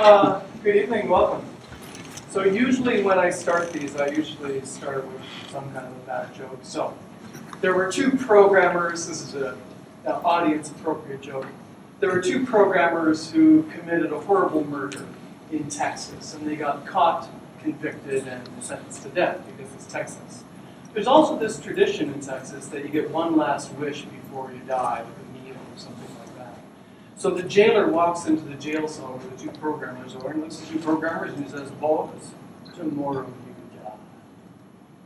Good evening, welcome. So usually when I start these, I usually start with some kind of a bad joke. So there were two programmers, this is an audience appropriate joke. There were two programmers who committed a horrible murder in Texas, and they got caught, convicted, and sentenced to death because it's Texas. There's also this tradition in Texas that you get one last wish before you die, like a meal or something like that. So the jailer walks into the jail cell where the two programmers are, and looks at the two programmers and he says, "Boys, tomorrow you die.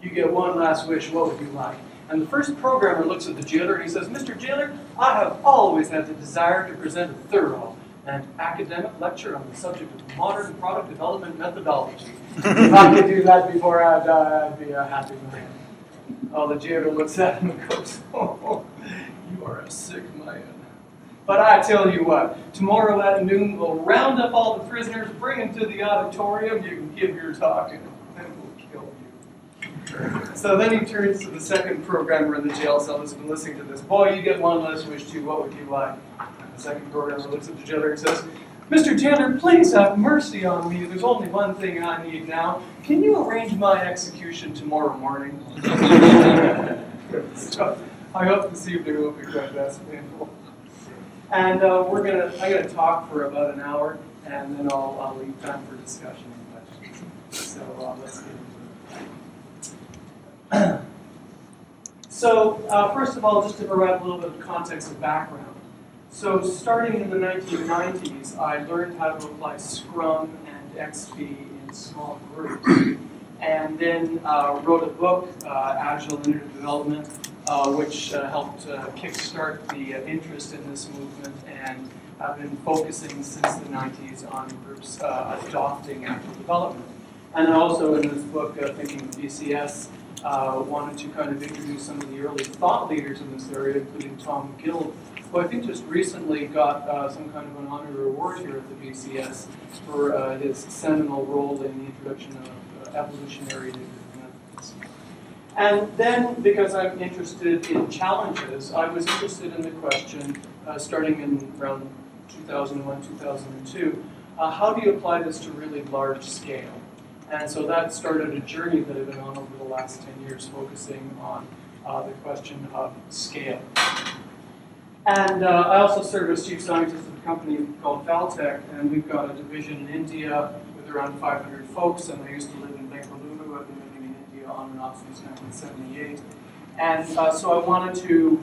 You get one last wish, what would you like?" And the first programmer looks at the jailer and he says, "Mr. Jailer, I have always had the desire to present a thorough and academic lecture on the subject of modern product development methodology. If I could do that before I die, I'd be a happy man." Oh, the jailer looks at him and goes, "Oh, you are a sick man. But I tell you what, tomorrow at noon we'll round up all the prisoners, bring them to the auditorium, you can give your talk, and we'll kill you." So then he turns to the second programmer in the jail cell that's been listening to this. "Boy, you get one last wish too, what would you like?" And the second programmer looks at the jailer and says, "Mr. Jailer, please have mercy on me. There's only one thing I need now. Can you arrange my execution tomorrow morning?" So I hope this evening will be quite painful. And I'm gonna talk for about an hour, and then I'll leave time for discussion and questions. So let's get into it. So first of all, just to provide a little bit of context and background. So starting in the 1990s, I learned how to apply Scrum and XP in small groups, and then wrote a book, Agile Innovative Development, which helped kickstart the interest in this movement, and I've been focusing since the 90s on groups adopting Agile development. And also in this book, Thinking of BCS, wanted to kind of introduce some of the early thought leaders in this area, including Tom Gill, who I think just recently got some kind of an honorary award here at the BCS for his seminal role in the introduction of evolutionary methods. And then, because I'm interested in challenges, I was interested in the question, starting in around 2001, 2002, how do you apply this to really large scale? And so that started a journey that I've been on over the last 10 years, focusing on the question of scale. And I also serve as chief scientist of a company called Valtech, and we've got a division in India with around 500 folks, and I used to live in Bengaluru. I've been living in India on and off since 1978. And so I wanted to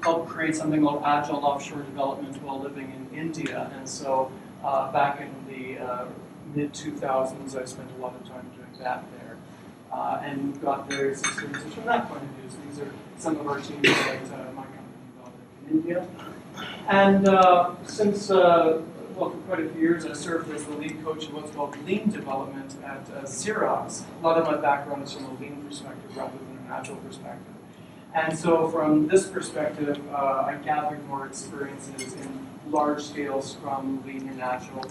help create something called Agile Offshore Development while living in India. And so back in the mid-2000s, I spent a lot of time doing that there. And got various experiences from that point of view. So these are some of our teams at my company in India. And since, well, for quite a few years, I served as the lead coach in what's called lean development at Xerox. A lot of my background is from a lean perspective rather than an agile perspective. And so from this perspective, I gathered more experiences in large-scale Scrum, Lean, and Agile.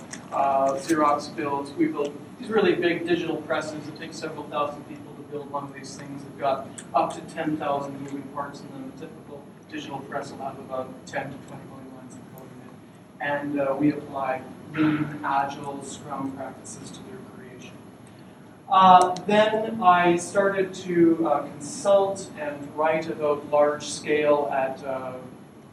We built these really big digital presses. It takes several thousand people to build one of these things. They've got up to 10,000 moving parts in them. A typical digital press will have about 10 to 20 million lines of code in it. And we apply Lean, Agile, Scrum practices to their creation. Then I started to consult and write about large scale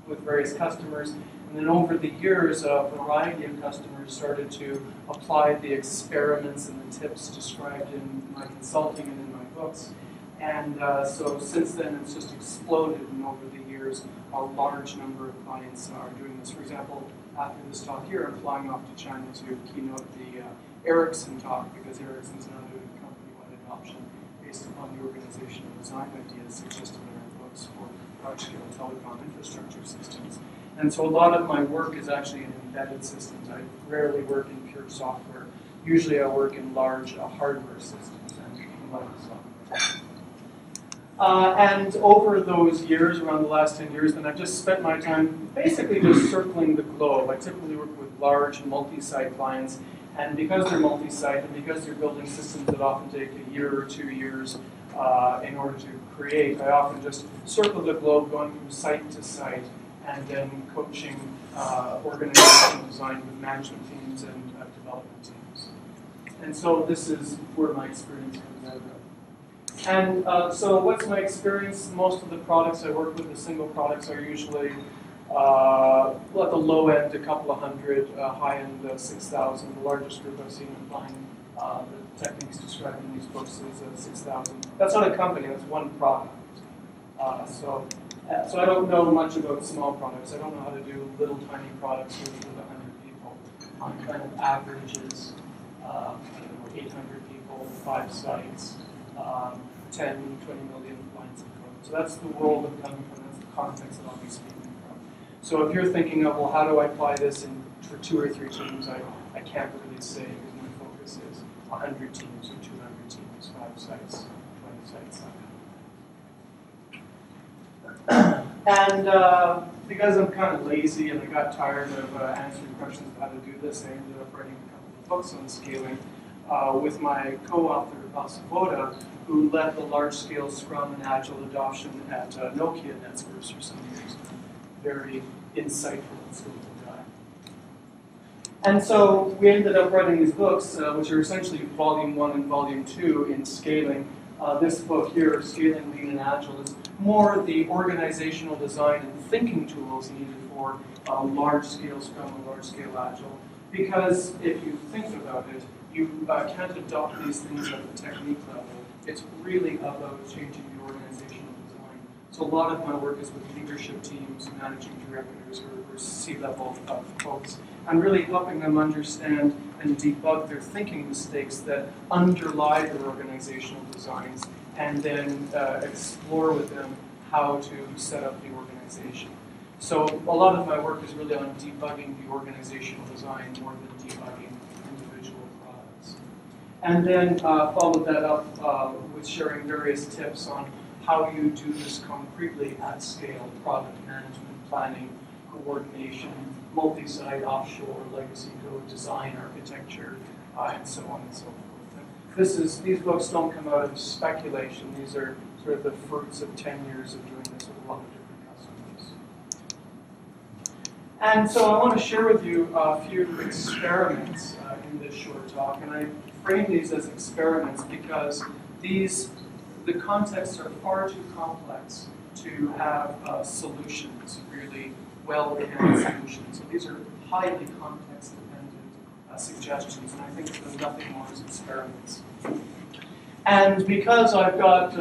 with various customers. And then over the years, a variety of customers started to apply the experiments and the tips described in my consulting and in my books. And so since then, it's just exploded, and over the years, a large number of clients are doing this. For example, after this talk here, I'm flying off to China to keynote the Ericsson talk, because Ericsson is now doing company-wide adoption based upon the organizational design ideas suggested in our books for large-scale telecom infrastructure systems. And so a lot of my work is actually in embedded systems. I rarely work in pure software. Usually I work in large hardware systems and software. And over those years, around the last 10 years, then I've just spent my time basically just circling the globe. I typically work with large multi-site clients, and because they're multi-site and because they're building systems that often take a year or 2 years in order to create, I often just circle the globe, going from site to site, and then coaching organizational design with management teams teams and development teams. And so this is where my experience comes out of. And so what's my experience? Most of the products I work with, the single products, are usually at the low end, a couple of hundred, high end, 6,000. The largest group I've seen applying the techniques described in these books is 6,000. That's not a company, that's one product. So I don't know much about small products. I don't know how to do little tiny products with 100 people. On kind of averages, I don't know, 800 people, 5 sites, 10, 20 million lines of code. So that's the world I'm coming from, that's the context that I'll be speaking from. So if you're thinking of, well, how do I apply this for 2 or 3 teams, I can't really say, because my focus is 100 teams or 200 teams, 5 sites, 20 sites. And because I'm kind of lazy and I got tired of answering questions about how to do this, I ended up writing a couple of books on scaling with my co-author, Svoboda, who led the large-scale Scrum and Agile adoption at Nokia and Siemens Networks for some years. Very insightful and skillful guy. And so we ended up writing these books, which are essentially Volume 1 and Volume 2 in scaling. This book here, Scaling Lean and Agile, is more the organizational design and thinking tools needed for large-scale Scrum and large-scale Agile. Because if you think about it, you can't adopt these things at the technique level. It's really about changing the organizational design. So a lot of my work is with leadership teams, managing directors, or C-level folks, and really helping them understand and debug their thinking mistakes that underlie their organizational designs, and then explore with them how to set up the organization. So a lot of my work is really on debugging the organizational design more than debugging individual products. And then followed that up with sharing various tips on how you do this concretely at scale: product management, planning, coordination, multi-site, offshore, legacy code, design, architecture, and so on and so forth. And these books don't come out of speculation. These are sort of the fruits of 10 years of doing this with a lot of different customers. And so I want to share with you a few experiments in this short talk. And I frame these as experiments because the contexts are far too complex to have solutions, really well-behaved solutions. So these are highly context-dependent suggestions, and I think of them nothing more as experiments. And because I've got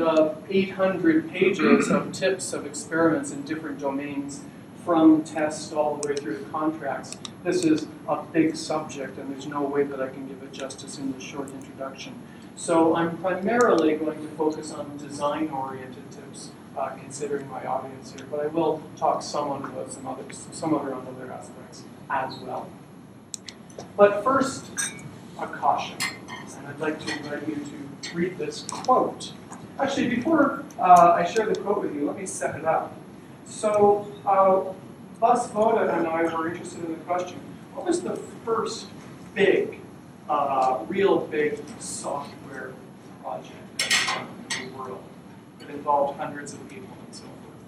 800 pages of tips of experiments in different domains, from tests all the way through to contracts, this is a big subject, and there's no way that I can give it justice in this short introduction. So I'm primarily going to focus on design-oriented tips, considering my audience here, but I will talk somewhat about some other aspects as well. But first, a caution, and I'd like to invite you to read this quote. Actually, before I share the quote with you, let me set it up. So, Svoboda and I were interested in the question: what was the first big, real big software project in the world that involved hundreds of people and so forth?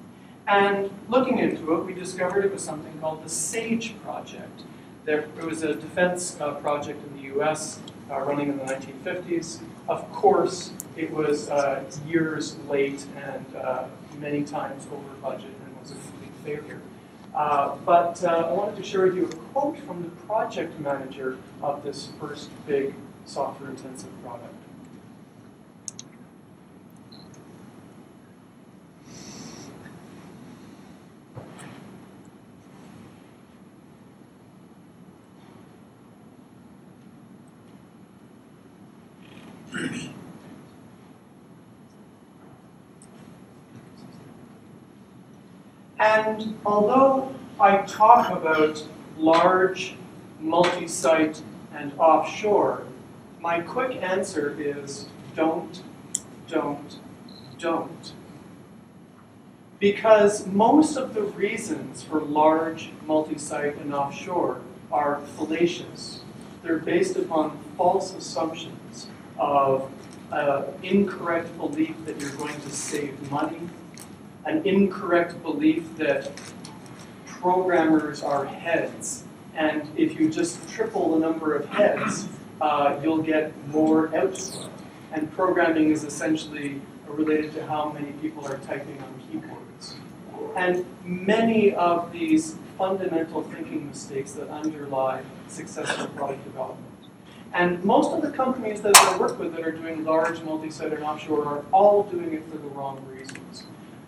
And looking into it, we discovered it was something called the SAGE project. It was a defense project in the US running in the 1950s. Of course, it was years late and many times over budget and was a complete failure. But I wanted to share with you a quote from the project manager of this first big software-intensive product. And although I talk about large, multi-site, and offshore, my quick answer is don't. Because most of the reasons for large, multi-site, and offshore are fallacious. They're based upon false assumptions of incorrect belief that you're going to save money, an incorrect belief that programmers are heads And if you just triple the number of heads, you'll get more output. And programming is essentially related to how many people are typing on keyboards. And many of these fundamental thinking mistakes that underlie successful product development. And most of the companies that I work with that are doing large multi-site and offshore are all doing it for the wrong reasons.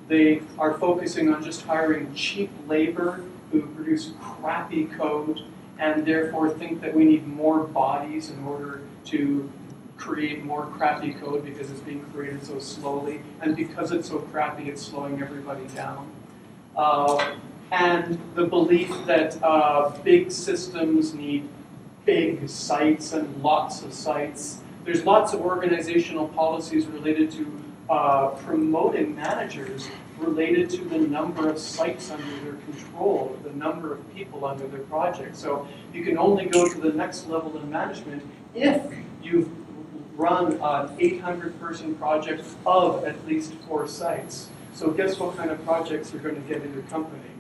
They are focusing on just hiring cheap labor who produce crappy code and therefore think that we need more bodies in order to create more crappy code because it's being created so slowly. And because it's so crappy, it's slowing everybody down. And the belief that big systems need big sites and lots of sites. There's lots of organizational policies related to promoting managers related to the number of sites under their control, the number of people under their project. So you can only go to the next level in management if you've run an 800-person project of at least 4 sites. So guess what kind of projects you're going to get in your company?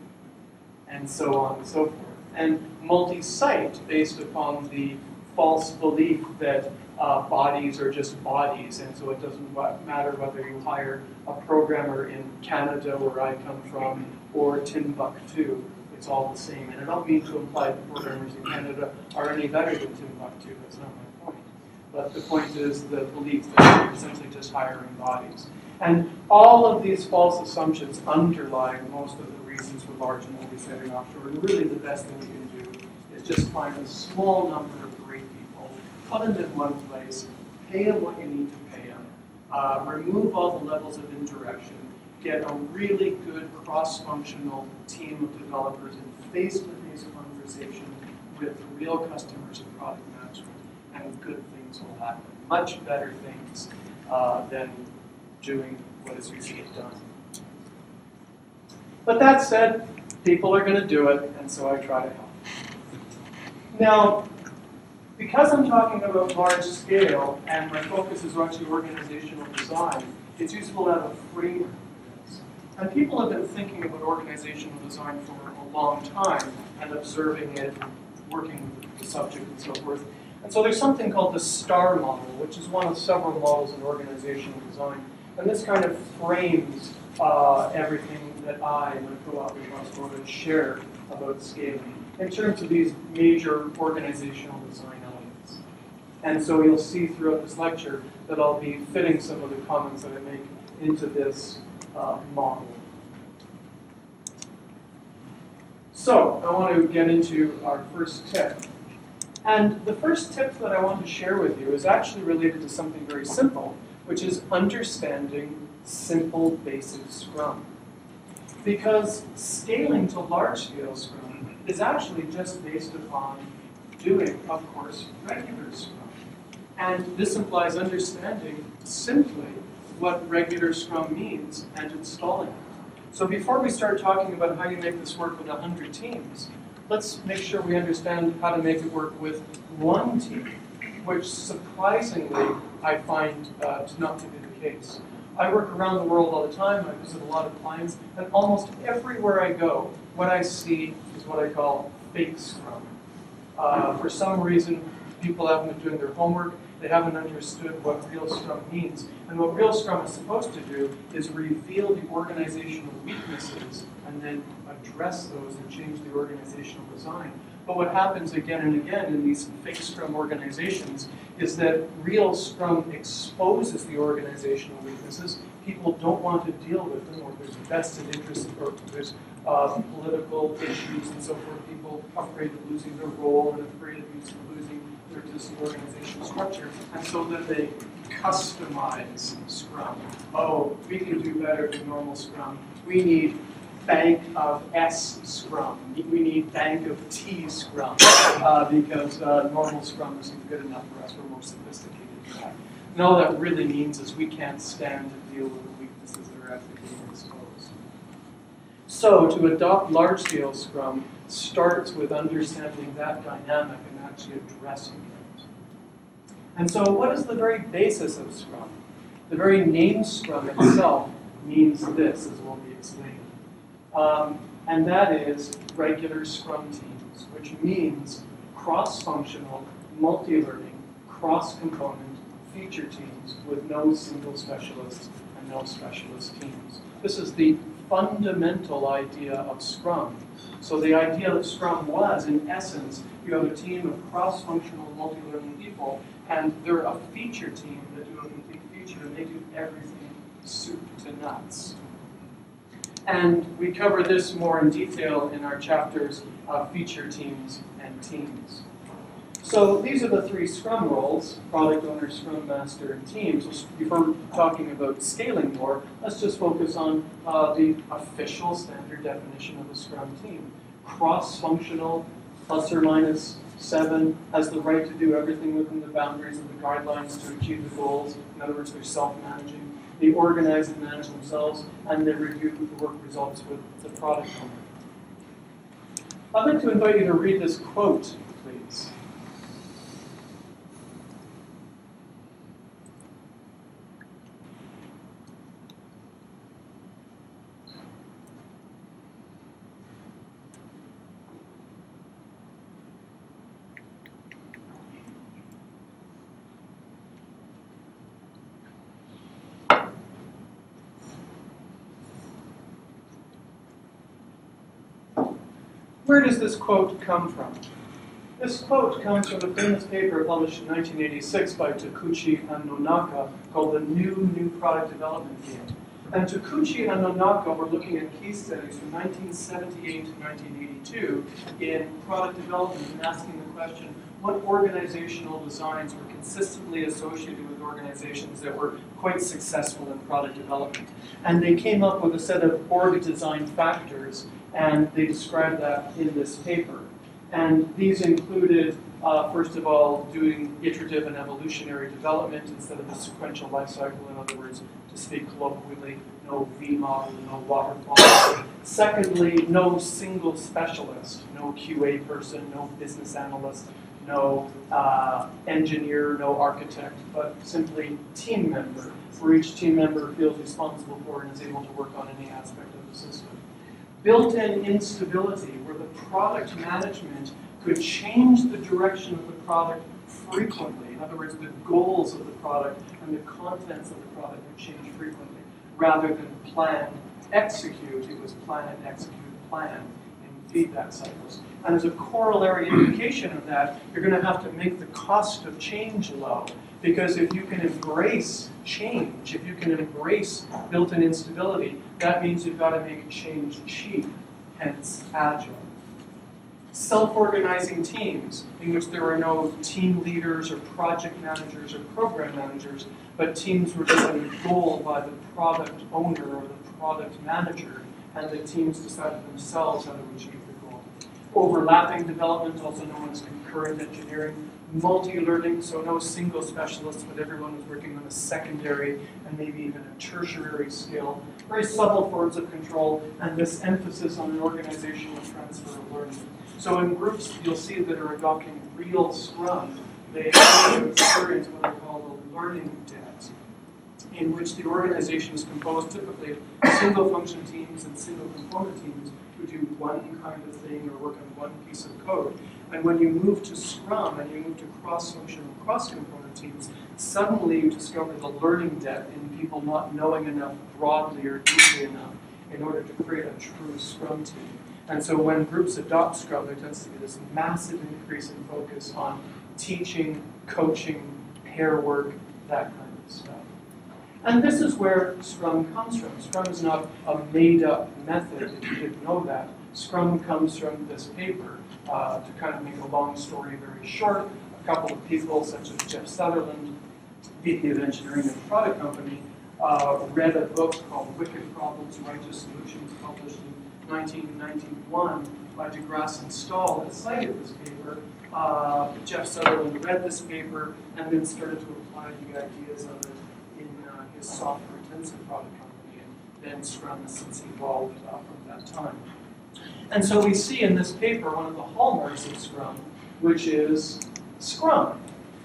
And so on and so forth. And multi-site based upon the false belief that bodies are just bodies, and so it doesn't matter whether you hire a programmer in Canada, where I come from, or Timbuktu, it's all the same. And I don't mean to imply that programmers in Canada are any better than Timbuktu, that's not my point. But the point is the belief that you're essentially just hiring bodies. And all of these false assumptions underlie most of the reasons for large multi-site and offshore. And really the best thing you can do is just find a small number of great people, put them in one place, pay them what you need to pay them, remove all the levels of indirection, get a really good cross-functional team of developers in face-to-face conversation with real customers and product management, and good things will happen. Much better things than doing what is usually done. But that said, people are going to do it, and so I try to help. Now, because I'm talking about large scale, and my focus is actually organizational design, it's useful to have a framework for this. And people have been thinking about organizational design for a long time, and observing it, and working with the subject and so forth. And so there's something called the STAR model, which is one of several models in organizational design. And this kind of frames everything that I and my co-authors want to share about scaling in terms of these major organizational design elements. And so you'll see throughout this lecture that I'll be fitting some of the comments that I make into this model. So I want to get into our first tip. And the first tip that I want to share with you is actually related to something very simple, which is understanding simple basic Scrum. Because scaling to large-scale Scrum is actually just based upon doing, of course, regular Scrum. And this implies understanding simply what regular Scrum means and installing it. So before we start talking about how you make this work with 100 teams, let's make sure we understand how to make it work with one team, which surprisingly I find not to be the case. I work around the world all the time, I visit a lot of clients, and almost everywhere I go, what I see is what I call fake Scrum. For some reason, people haven't been doing their homework, they haven't understood what real Scrum means. And what real Scrum is supposed to do is reveal the organizational weaknesses and then address those and change the organizational design. But what happens again and again in these fake Scrum organizations is that real Scrum exposes the organizational weaknesses. People don't want to deal with them, or there's vested interests, or there's political issues and so forth. People are afraid of losing their role and afraid of losing their existing organizational structure. And so then they customize Scrum. Oh, we can do better than normal Scrum. We need bank of S Scrum. We need bank of T Scrum because normal Scrum isn't good enough for us. We're more sophisticated than that. And all that really means is we can't stand to deal with the weaknesses that are actually being exposed. So to adopt large-scale Scrum starts with understanding that dynamic and actually addressing it. And so what is the very basis of Scrum? The very name Scrum itself means this, as will be explained. And that is regular Scrum team. teams, which means cross-functional, multi-learning, cross-component feature teams with no single specialist and no specialist teams. This is the fundamental idea of Scrum. So the idea of Scrum was, in essence, you have a team of cross-functional, multi-learning people, and they're a feature team that do a complete feature, and they do everything soup to nuts. And we cover this more in detail in our chapters of feature teams and teams. So these are the three Scrum roles: product owner, Scrum master, and teams. So before talking about scaling more, let's just focus on the official standard definition of a Scrum team. Cross-functional, plus or minus 7, has the right to do everything within the boundaries of the guidelines to achieve the goals. In other words, they're self-managing. They organize and manage themselves, and they review the work results with the product owner. I'd like to invite you to read this quote, please. Where does this quote come from? This quote comes from a famous paper published in 1986 by Takeuchi and Nonaka called the New Product Development Game. And Takeuchi and Nonaka were looking at case studies from 1978 to 1982 in product development and asking the question, what organizational designs were consistently associated with organizations that were quite successful in product development? And they came up with a set of org design factors, and they described that in this paper. And these included, first of all, doing iterative and evolutionary development instead of a sequential life cycle. In other words, to speak colloquially, no V model, no waterfall. Secondly, no single specialist, no QA person, no business analyst, no engineer, no architect, but simply team member, where each team member feels responsible for and is able to work on any aspect of the system. Built-in instability, where the product management could change the direction of the product frequently. In other words, the goals of the product and the contents of the product would change frequently. Rather than plan, execute, it was plan, execute, plan in feedback cycles. And as a corollary indication of that, you're going to have to make the cost of change low. Because if you can embrace change, if you can embrace built-in instability, that means you've got to make change cheap, hence agile. Self-organizing teams, in which there are no team leaders or project managers or program managers, but teams were given a goal by the product owner or the product manager, and the teams decided themselves how to achieve the goal. Overlapping development, also known as concurrent engineering. Multi-learning, so no single specialist, but everyone was working on a secondary and maybe even a tertiary skill. Very subtle forms of control, and this emphasis on an organizational transfer of learning. So in groups, you'll see that are adopting real Scrum, they experience what I call the learning debt, in which the organization is composed typically of single function teams and single component teams who do one kind of thing or work on one piece of code. And when you move to Scrum and you move to cross-functional, cross-component teams, suddenly you discover the learning debt in people not knowing enough broadly or deeply enough in order to create a true Scrum team. And so when groups adopt Scrum, there tends to be this massive increase in focus on teaching, coaching, pair work, that kind of stuff. And this is where Scrum comes from. Scrum is not a made-up method, if you didn't know that. Scrum comes from this paper. To kind of make a long story very short, a couple of people, such as Jeff Sutherland, VP of Engineering at a product company, read a book called Wicked Problems, Righteous Solutions, published in 1991 by DeGrasse and Stahl, that cited this paper. Jeff Sutherland read this paper and then started to apply the ideas of it in his software-intensive product company, and then Scrum has since evolved from that time. And so we see in this paper one of the hallmarks of Scrum, which is Scrum.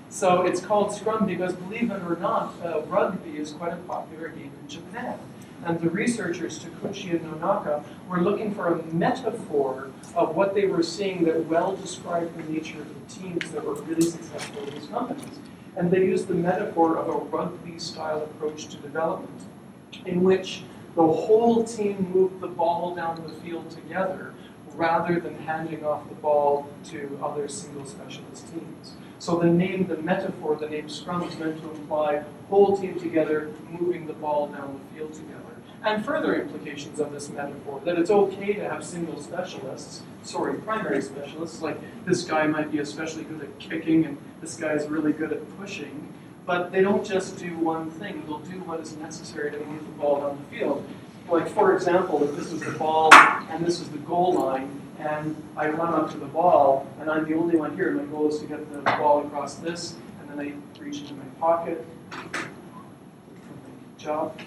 So it's called Scrum because, believe it or not, rugby is quite a popular game in Japan. And the researchers, Takuchi and Nonaka, were looking for a metaphor of what they were seeing that well described the nature of the teams that were really successful in these companies. And they used the metaphor of a rugby-style approach to development, in which the whole team moved the ball down the field together, rather than handing off the ball to other single specialist teams. So the metaphor, the name Scrum is meant to imply whole team together, moving the ball down the field together. And further implications of this metaphor, that it's okay to have single specialists, primary specialists, like this guy might be especially good at kicking and this guy is really good at pushing, but they don't just do one thing, they'll do what is necessary to move the ball down the field. Like, for example, if this was the ball and this is the goal line, and I run up to the ball, and I'm the only one here, my goal is to get the ball across this, and then I reach into my pocket, job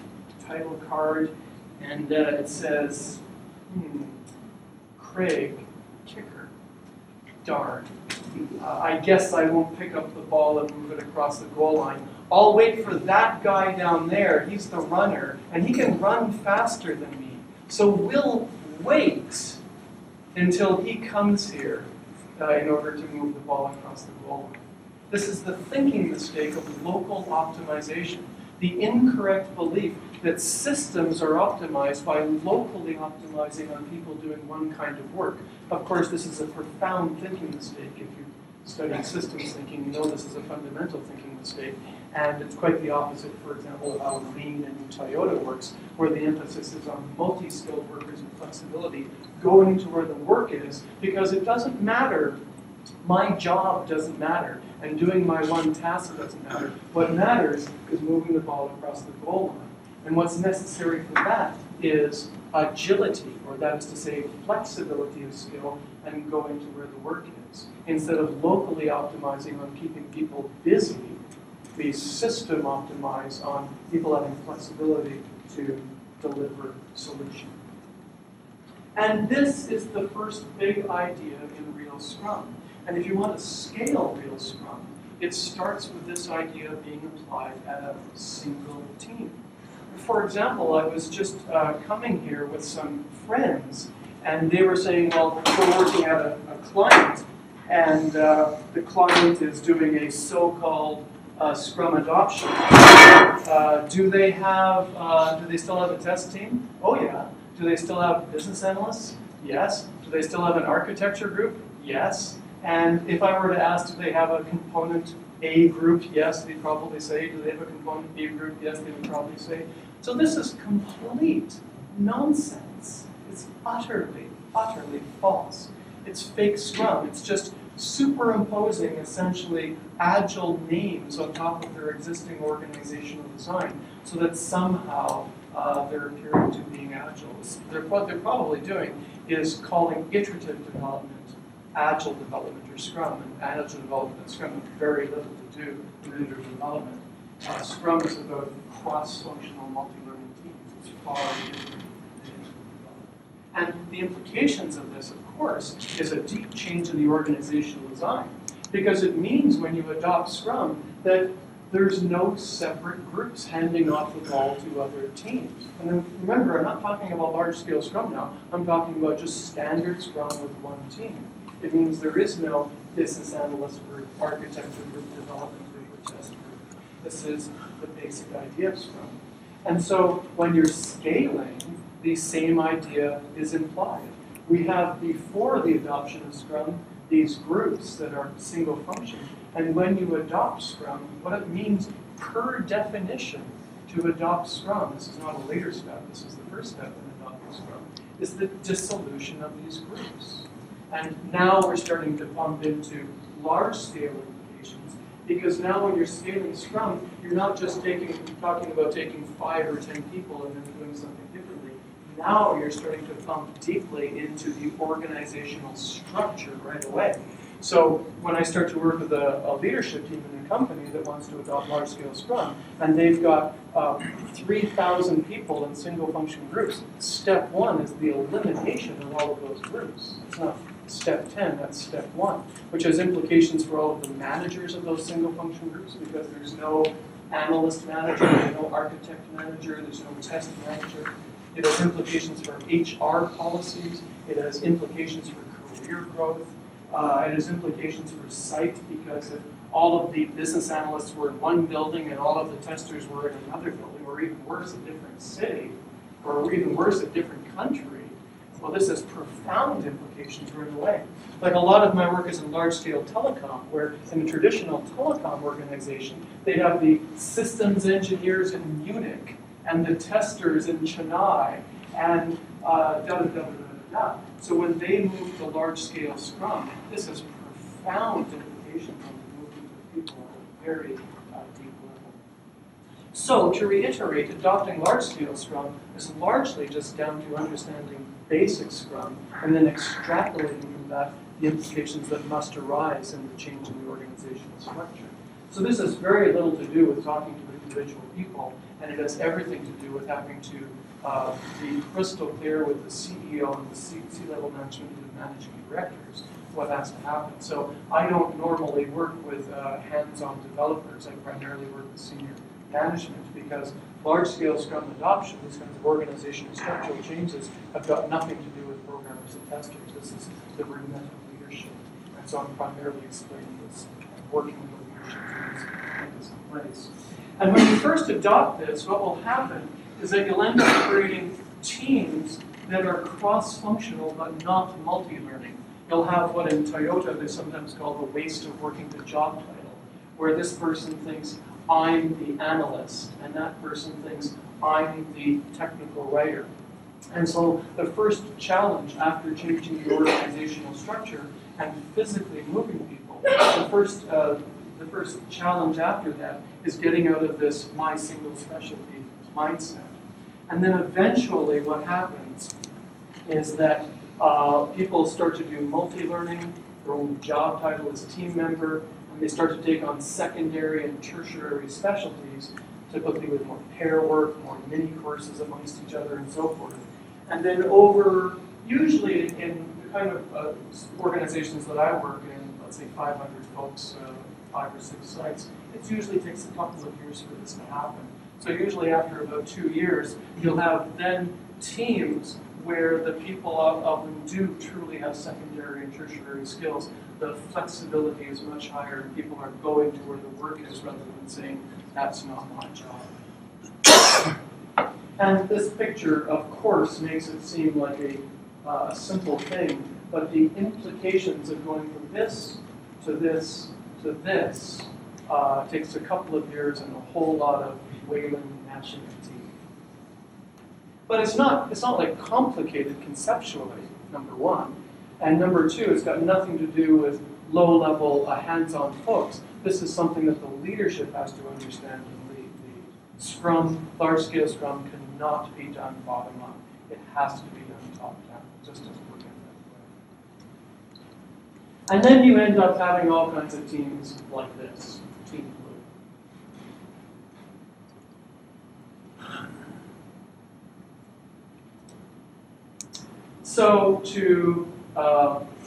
title card, and it says, Craig, kicker, darn. I guess I won't pick up the ball and move it across the goal line. I'll wait for that guy down there, he's the runner, and he can run faster than me. So we'll wait until he comes here in order to move the ball across the goal line. This is the thinking mistake of local optimization, the incorrect belief that systems are optimized by locally optimizing on people doing one kind of work. Of course, this is a profound thinking mistake. If you study systems thinking, you know this is a fundamental thinking mistake. And it's quite the opposite, for example, of how Lean and Toyota works, where the emphasis is on multi-skilled workers and flexibility, going to where the work is, because it doesn't matter. My job doesn't matter, and doing my one task doesn't matter. What matters is moving the ball across the goal line. And what's necessary for that is agility, or that is to say, flexibility of skill, and going to where the work is. Instead of locally optimizing on keeping people busy, we system optimize on people having flexibility to deliver solution. And this is the first big idea in real Scrum. And if you want to scale real Scrum, it starts with this idea being applied at a single team. For example, I was just coming here with some friends, and they were saying, well, we're working at a client, and the client is doing a so-called Scrum adoption. Do they still have a test team? Oh yeah. Do they still have business analysts? Yes. Do they still have an architecture group? Yes. And if I were to ask, do they have a component A group? Yes, they'd probably say. Do they have a component B group? Yes, they would probably say. So this is complete nonsense. It's utterly, utterly false. It's fake Scrum. It's just superimposing, essentially, agile names on top of their existing organizational design so that somehow they're appearing to being agile. What they're probably doing is calling iterative development agile development or Scrum, and agile development and Scrum have very little to do with iterative development. Scrum is about cross-functional multi-learning teams. It's far different than iterative development. And the implications of this, of course, is a deep change in the organizational design, because it means when you adopt Scrum that there's no separate groups handing off the ball to other teams. And then remember, I'm not talking about large-scale Scrum now. I'm talking about just standard Scrum with one team. It means there is no business analyst group, architecture group, development group, or test group. This is the basic idea of Scrum. And so when you're scaling, the same idea is implied. We have, before the adoption of Scrum, these groups that are single function. And when you adopt Scrum, what it means per definition to adopt Scrum, this is not a later step, this is the first step in adopting Scrum, is the dissolution of these groups. And now we're starting to bump into large-scale implications, because now when you're scaling Scrum, you're not just talking about taking 5 or 10 people and then doing something differently. Now you're starting to bump deeply into the organizational structure right away. So when I start to work with a leadership team in a company that wants to adopt large-scale Scrum, and they've got 3,000 people in single-function groups, step 1 is the elimination of all of those groups. It's not step 10, that's step 1, which has implications for all of the managers of those single-function groups, because there's no analyst manager, there's no architect manager, there's no test manager. It has implications for HR policies. It has implications for career growth. It has implications for site, because if all of the business analysts were in one building and all of the testers were in another building, or even worse, a different city, or even worse, a different country, well, this has profound implications right away. Like, a lot of my work is in large-scale telecom, where in a traditional telecom organization, they'd have the systems engineers in Munich and the testers in Chennai, and da-da-da-da-da-da. So when they move to large-scale Scrum, this has profound implications on the movement of people at a very deep level. So, to reiterate, adopting large-scale Scrum is largely just down to understanding basic Scrum and then extrapolating from that the implications that must arise in the change in the organizational structure. So this has very little to do with talking to individual people, and it has everything to do with having to be crystal clear with the CEO and the C-level management and managing directors what has to happen. So I don't normally work with hands-on developers. I primarily work with senior management, because large-scale Scrum adoption, these kinds of organizational structural changes, have got nothing to do with programmers and testers. This is the remit of leadership. And so I'm primarily explaining this and working with the leadership teams to put this in place. And when you first adopt this, what will happen is that you'll end up creating teams that are cross-functional but not multi-learning. You'll have what in Toyota they sometimes call the waste of working the job title, where this person thinks, I'm the analyst, and that person thinks, I'm the technical writer. And so the first challenge after changing the organizational structure and physically moving people, the first challenge after that is getting out of this my single specialty mindset. And then eventually what happens is that people start to do multi-learning, their own job title is team member, and they start to take on secondary and tertiary specialties, typically with more pair work, more mini courses amongst each other, and so forth. And then usually in the kind of organizations that I work in, let's say 500 folks, 5 or 6 sites, it usually takes a couple of years for this to happen. So usually after about 2 years, you'll have then teams where the people of them do truly have secondary and tertiary skills. The flexibility is much higher, and people are going to where the work is rather than saying, that's not my job. And this picture, of course, makes it seem like a simple thing, but the implications of going from this to this to this takes a couple of years and a whole lot of wailing, gnashing of teeth. But it's not like complicated conceptually, number one. And number two, it's got nothing to do with low-level, hands-on folks. This is something that the leadership has to understand and lead. The Scrum, large-scale Scrum, cannot be done bottom-up. It has to be done top-down. It just doesn't work out that way. And then you end up having all kinds of teams like this, Team Blue. So to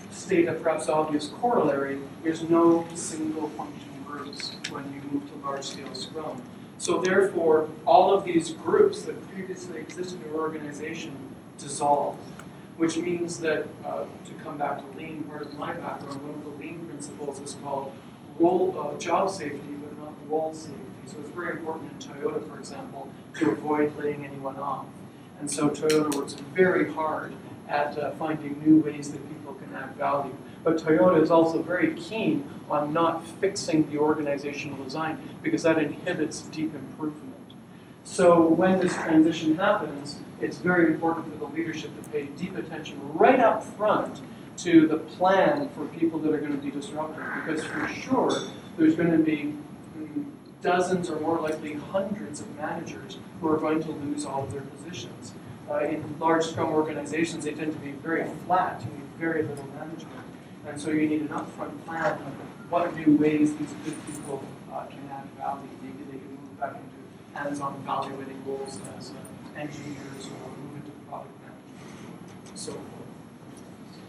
state a perhaps obvious corollary, there's no single function groups when you move to large-scale Scrum. So therefore, all of these groups that previously existed in your organization dissolve, which means that, to come back to Lean, part of my background, one of the Lean principles is called job safety, but not role safety. So it's very important in Toyota, for example, to avoid laying anyone off. And so Toyota works very hard at finding new ways that people can add value. But Toyota is also very keen on not fixing the organizational design because that inhibits deep improvement. So when this transition happens, it's very important for the leadership to pay deep attention right up front to the plan for people that are going to be disrupted, because for sure there's going to be dozens or more likely hundreds of managers who are going to lose all of their positions. In large Scrum organizations, they tend to be very flat. You need very little management. And so you need an upfront plan of what new ways these good people can add value. Maybe they can move back into hands-on evaluating roles as engineers or move into product management and so forth.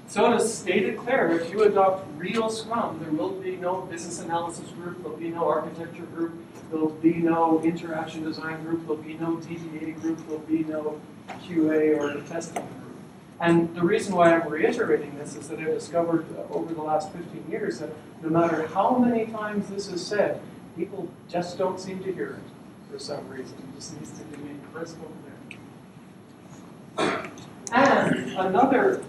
So to state it clear, if you adopt real Scrum, there will be no business analysis group, there'll be no architecture group, there'll be no interaction design group, there'll be no DBA group, there'll be no QA or testing group. And the reason why I'm reiterating this is that I've discovered over the last 15 years that no matter how many times this is said, people just don't seem to hear it for some reason. It just needs to be made crisp over there. And another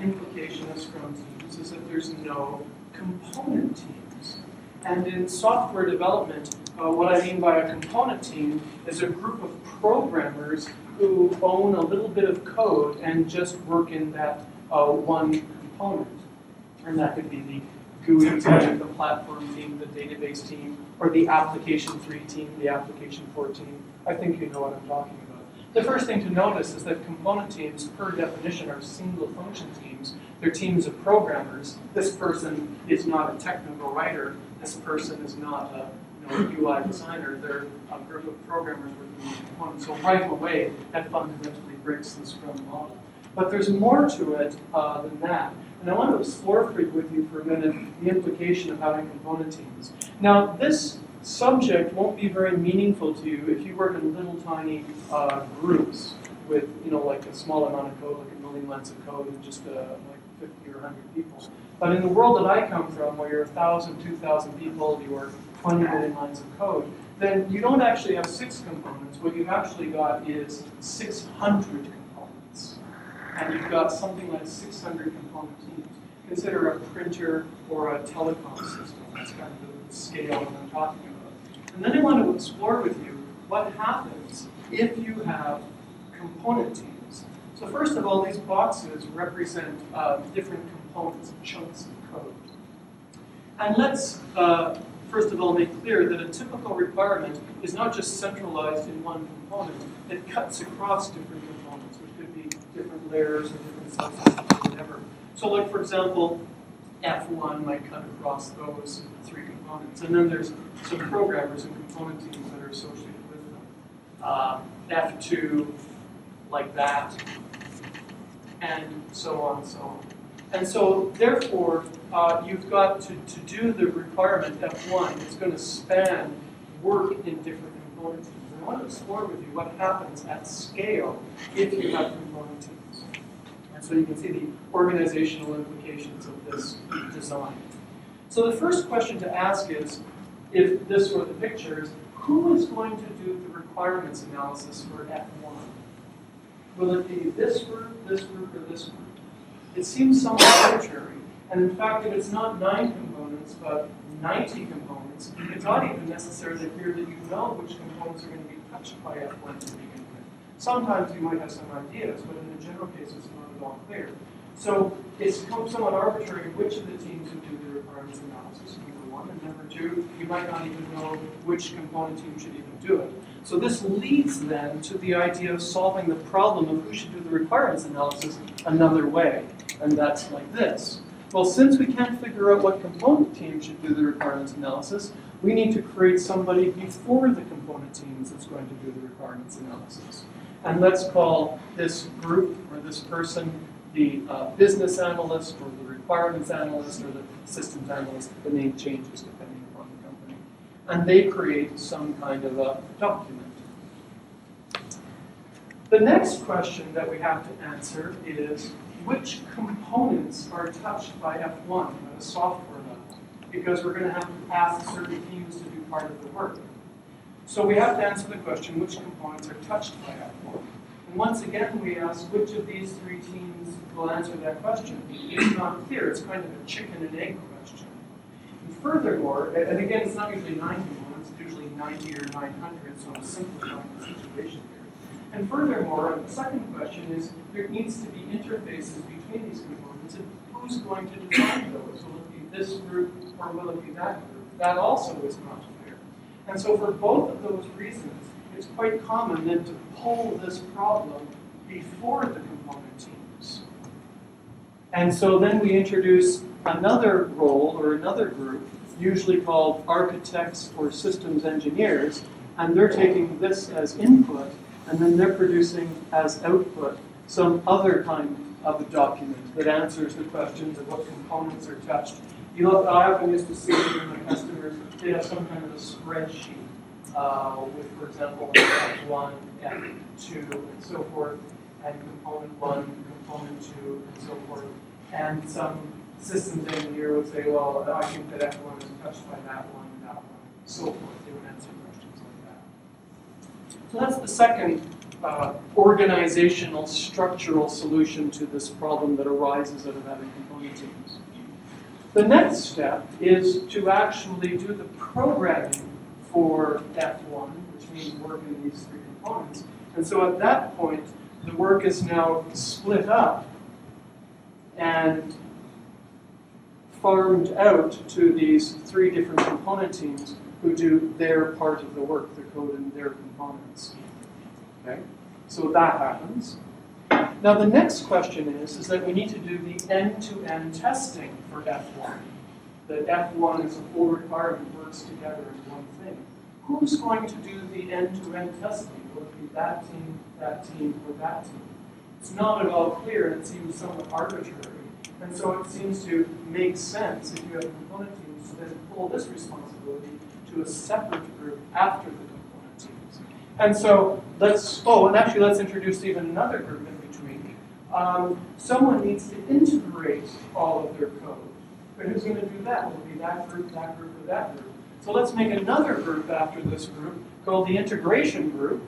implication of Scrum teams is that there's no component teams. And in software development, what I mean by a component team is a group of programmers who own a little bit of code and just work in that one component. And that could be the GUI team, the platform team, the database team, or the application 3 team, the application 4 team. I think you know what I'm talking about. The first thing to notice is that component teams, per definition, are single function teams. They're teams of programmers. This person is not a technical writer. This person is not a UI designer. They're a group of programmers working on components. So right away, that fundamentally breaks the Scrum model. But there's more to it than that. And I want to explore with you for a minute the implication of having component teams. Now, this subject won't be very meaningful to you if you work in little tiny groups with, like a small amount of code, like a million lines of code, and just like 50 or 100 people. But in the world that I come from, where you're 1,000, 2,000 people, you are 20 million lines of code, then you don't actually have 6 components. What you've actually got is 600 components. And you've got something like 600 component teams. Consider a printer or a telecom system. That's kind of the scale that I'm talking about. And then I want to explore with you what happens if you have component teams. So first of all, these boxes represent different components, chunks of code. And let's first of all make clear that a typical requirement is not just centralized in one component. It cuts across different components, which could be different layers or different subsystems or whatever. So like, for example, F1 might cut across those 3 components. And then there's some programmers and component teams that are associated with them. F2, like that, and so on and so on. And so, therefore, you've got to do the requirement F1. It's going to span work in different component teams. And I want to explore with you what happens at scale if you have component teams. And so you can see the organizational implications of this design. So the first question to ask is, if this were the pictures, who is going to do the requirements analysis for F1? Will it be this group, or this group? It seems somewhat arbitrary. And in fact, if it's not 9 components, but 90 components, it's not even necessarily clear that you know which components are going to be touched by F1 to begin with. Sometimes you might have some ideas, but in the general case, it's not at all clear. So it's somewhat arbitrary which of the teams would do the requirements analysis, number 1. And number 2, you might not even know which component team should even do it. So this leads then to the idea of solving the problem of who should do the requirements analysis another way. And that's like this. Well, since we can't figure out what component team should do the requirements analysis, we need to create somebody before the component teams that's going to do the requirements analysis. And let's call this group or this person the business analyst or the requirements analyst or the systems analyst. The name changes depending upon the company. And they create some kind of a document. The next question that we have to answer is, which components are touched by F1 at a software level? Because we're going to have to ask certain teams to do part of the work. So we have to answer the question, which components are touched by F1? And once again, we ask which of these 3 teams will answer that question. It's not clear. It's kind of a chicken and egg question. And furthermore, and again, it's not usually 9 components, it's usually 90 or 900, so I'm simplifying the situation here. And furthermore, the second question is, there needs to be interfaces between these components, and who's going to define those? Will it be this group, or will it be that group? That also is not clear. And so for both of those reasons, it's quite common then to pull this problem before the component teams. And so then we introduce another role, or another group, usually called architects or systems engineers, and they're taking this as input, and then they're producing as output some other kind of the document that answers the questions of what components are touched. You know, I often used to see in the customers, they have some kind of a spreadsheet with, for example, F1, F2, and so forth, and component 1, component 2, and so forth. And some systems engineer would say, well, I think that F1 is touched by that one, and so forth. They would answer questions like that. So that's the second organizational, structural solution to this problem that arises out of having component teams. The next step is to actually do the programming for F1, which means working these three components. And so at that point, the work is now split up and farmed out to these three different component teams who do their part of the work, the code in their components. Okay? So that happens. Now the next question is that we need to do the end-to-end testing for F1. That F1 is a full requirement, works together as one thing. Who's going to do the end-to-end testing? Will it be that team, or that team? It's not at all clear, and it seems somewhat arbitrary. And so it seems to make sense if you have component teams to then pull this responsibility to a separate group after the component teams. And so let's introduce even another group in between. Someone needs to integrate all of their code. But who's going to do that? Will it be that group, or that group? So let's make another group after this group called the integration group.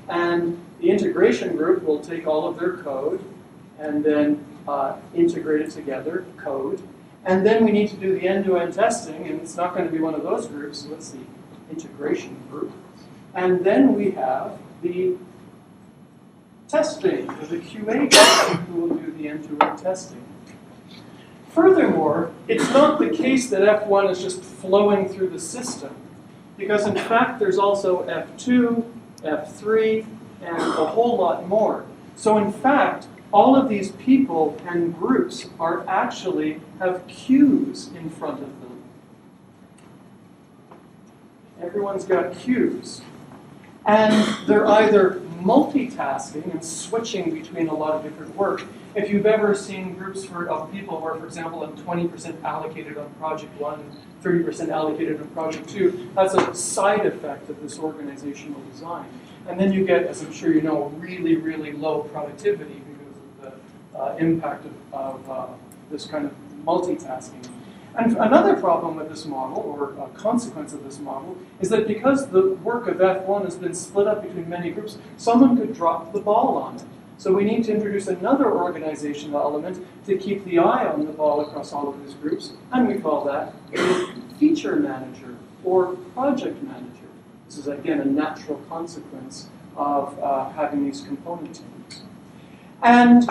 And the integration group will take all of their code and then integrate it together, code. And then we need to do the end-to-end testing, and it's not going to be one of those groups, so it's the integration group. And then we have the testing, or the QA group who will do the end-to-end testing. Furthermore, it's not the case that F1 is just flowing through the system, because in fact there's also F2, F3, and a whole lot more. So in fact, all of these people and groups are actually have queues in front of them. Everyone's got queues. And they're either multitasking and switching between a lot of different work. If you've ever seen groups of people where, for example, 20% allocated on project 1, 30% allocated on project 2, that's a side effect of this organizational design. And then you get, as I'm sure you know, really, really low productivity because of the impact of this kind of multitasking. And another problem with this model, or a consequence of this model, is that because the work of F1 has been split up between many groups, someone could drop the ball on it. So we need to introduce another organizational element to keep the eye on the ball across all of these groups, and we call that a feature manager or project manager. This is, again, a natural consequence of having these component teams. And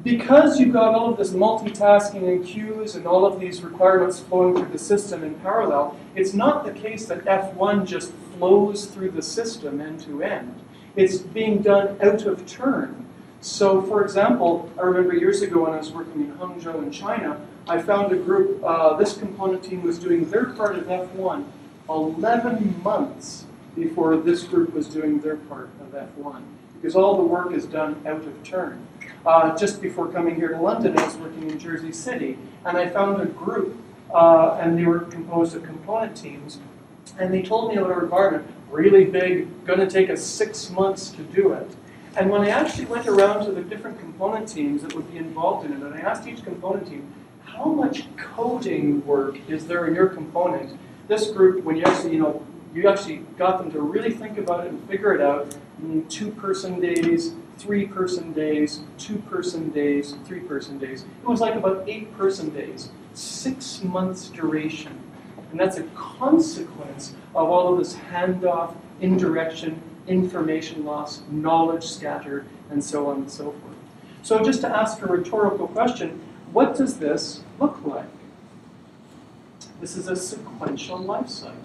because you've got all of this multitasking and queues and all of these requirements flowing through the system in parallel, it's not the case that F1 just flows through the system end to end. It's being done out of turn. So, for example, I remember years ago when I was working in Hangzhou in China, I found a group, this component team was doing their part of F1 11 months before this group was doing their part of F1, because all the work is done out of turn. Just before coming here to London, I was working in Jersey City, and I found a group, and they were composed of component teams, and they told me about a requirement, really big, going to take us 6 months to do it. And when I actually went around to the different component teams that would be involved in it, and I asked each component team, how much coding work is there in your component? This group, when you actually, you actually got them to really think about it and figure it out, 2-person days, 3-person days, 2-person days, 3-person days. It was like about 8-person days, 6 months duration. And that's a consequence of all of this handoff, indirection, information loss, knowledge scatter, and so on and so forth. So just to ask a rhetorical question, what does this look like? This is a sequential life cycle.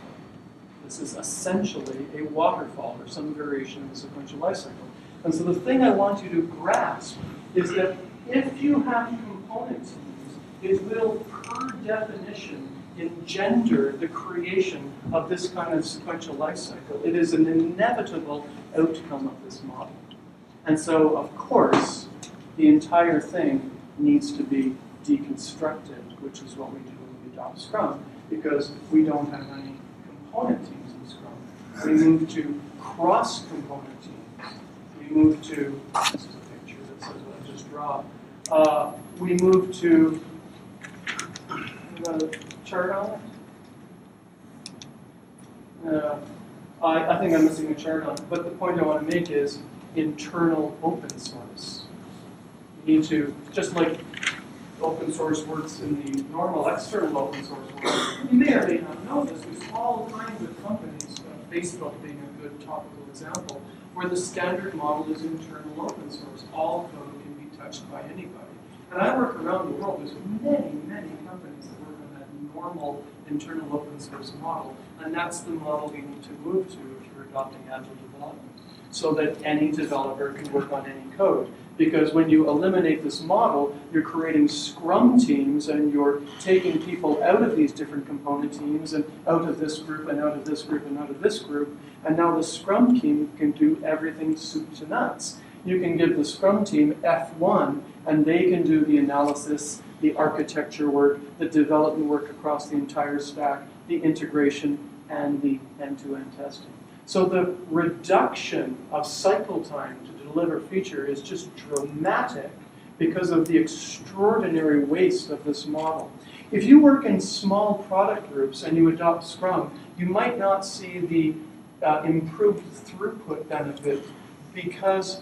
This is essentially a waterfall or some variation of a sequential life cycle. And so the thing I want you to grasp is that if you have component teams, it will, per definition, engender the creation of this kind of sequential life cycle. It is an inevitable outcome of this model. And so, of course, the entire thing needs to be deconstructed, which is what we do when we adopt Scrum, because we don't have any component teams in Scrum. We move to cross-component teams. We move to, this is a picture that says what I just draw. We move to, the chart on it? I think I'm missing a chart on it, but the point I want to make is internal open source. You need to, just like open source works in the normal external open source world, you may or may not know this, there's all kinds of companies, Facebook being a good topical example, where the standard model is internal open source. All code can be touched by anybody. And I work around the world, there's many, many companies that work on that normal internal open source model, and that's the model we need to move to if you're adopting Agile development, so that any developer can work on any code. Because when you eliminate this model, you're creating Scrum teams and you're taking people out of these different component teams and out of this group and out of this group and out of this group. And now the Scrum team can do everything soup to nuts. You can give the Scrum team F1 and they can do the analysis, the architecture work, the development work across the entire stack, the integration, and the end-to-end testing. So the reduction of cycle time to deliver feature is just dramatic because of the extraordinary waste of this model. If you work in small product groups and you adopt Scrum, you might not see the improved throughput benefit because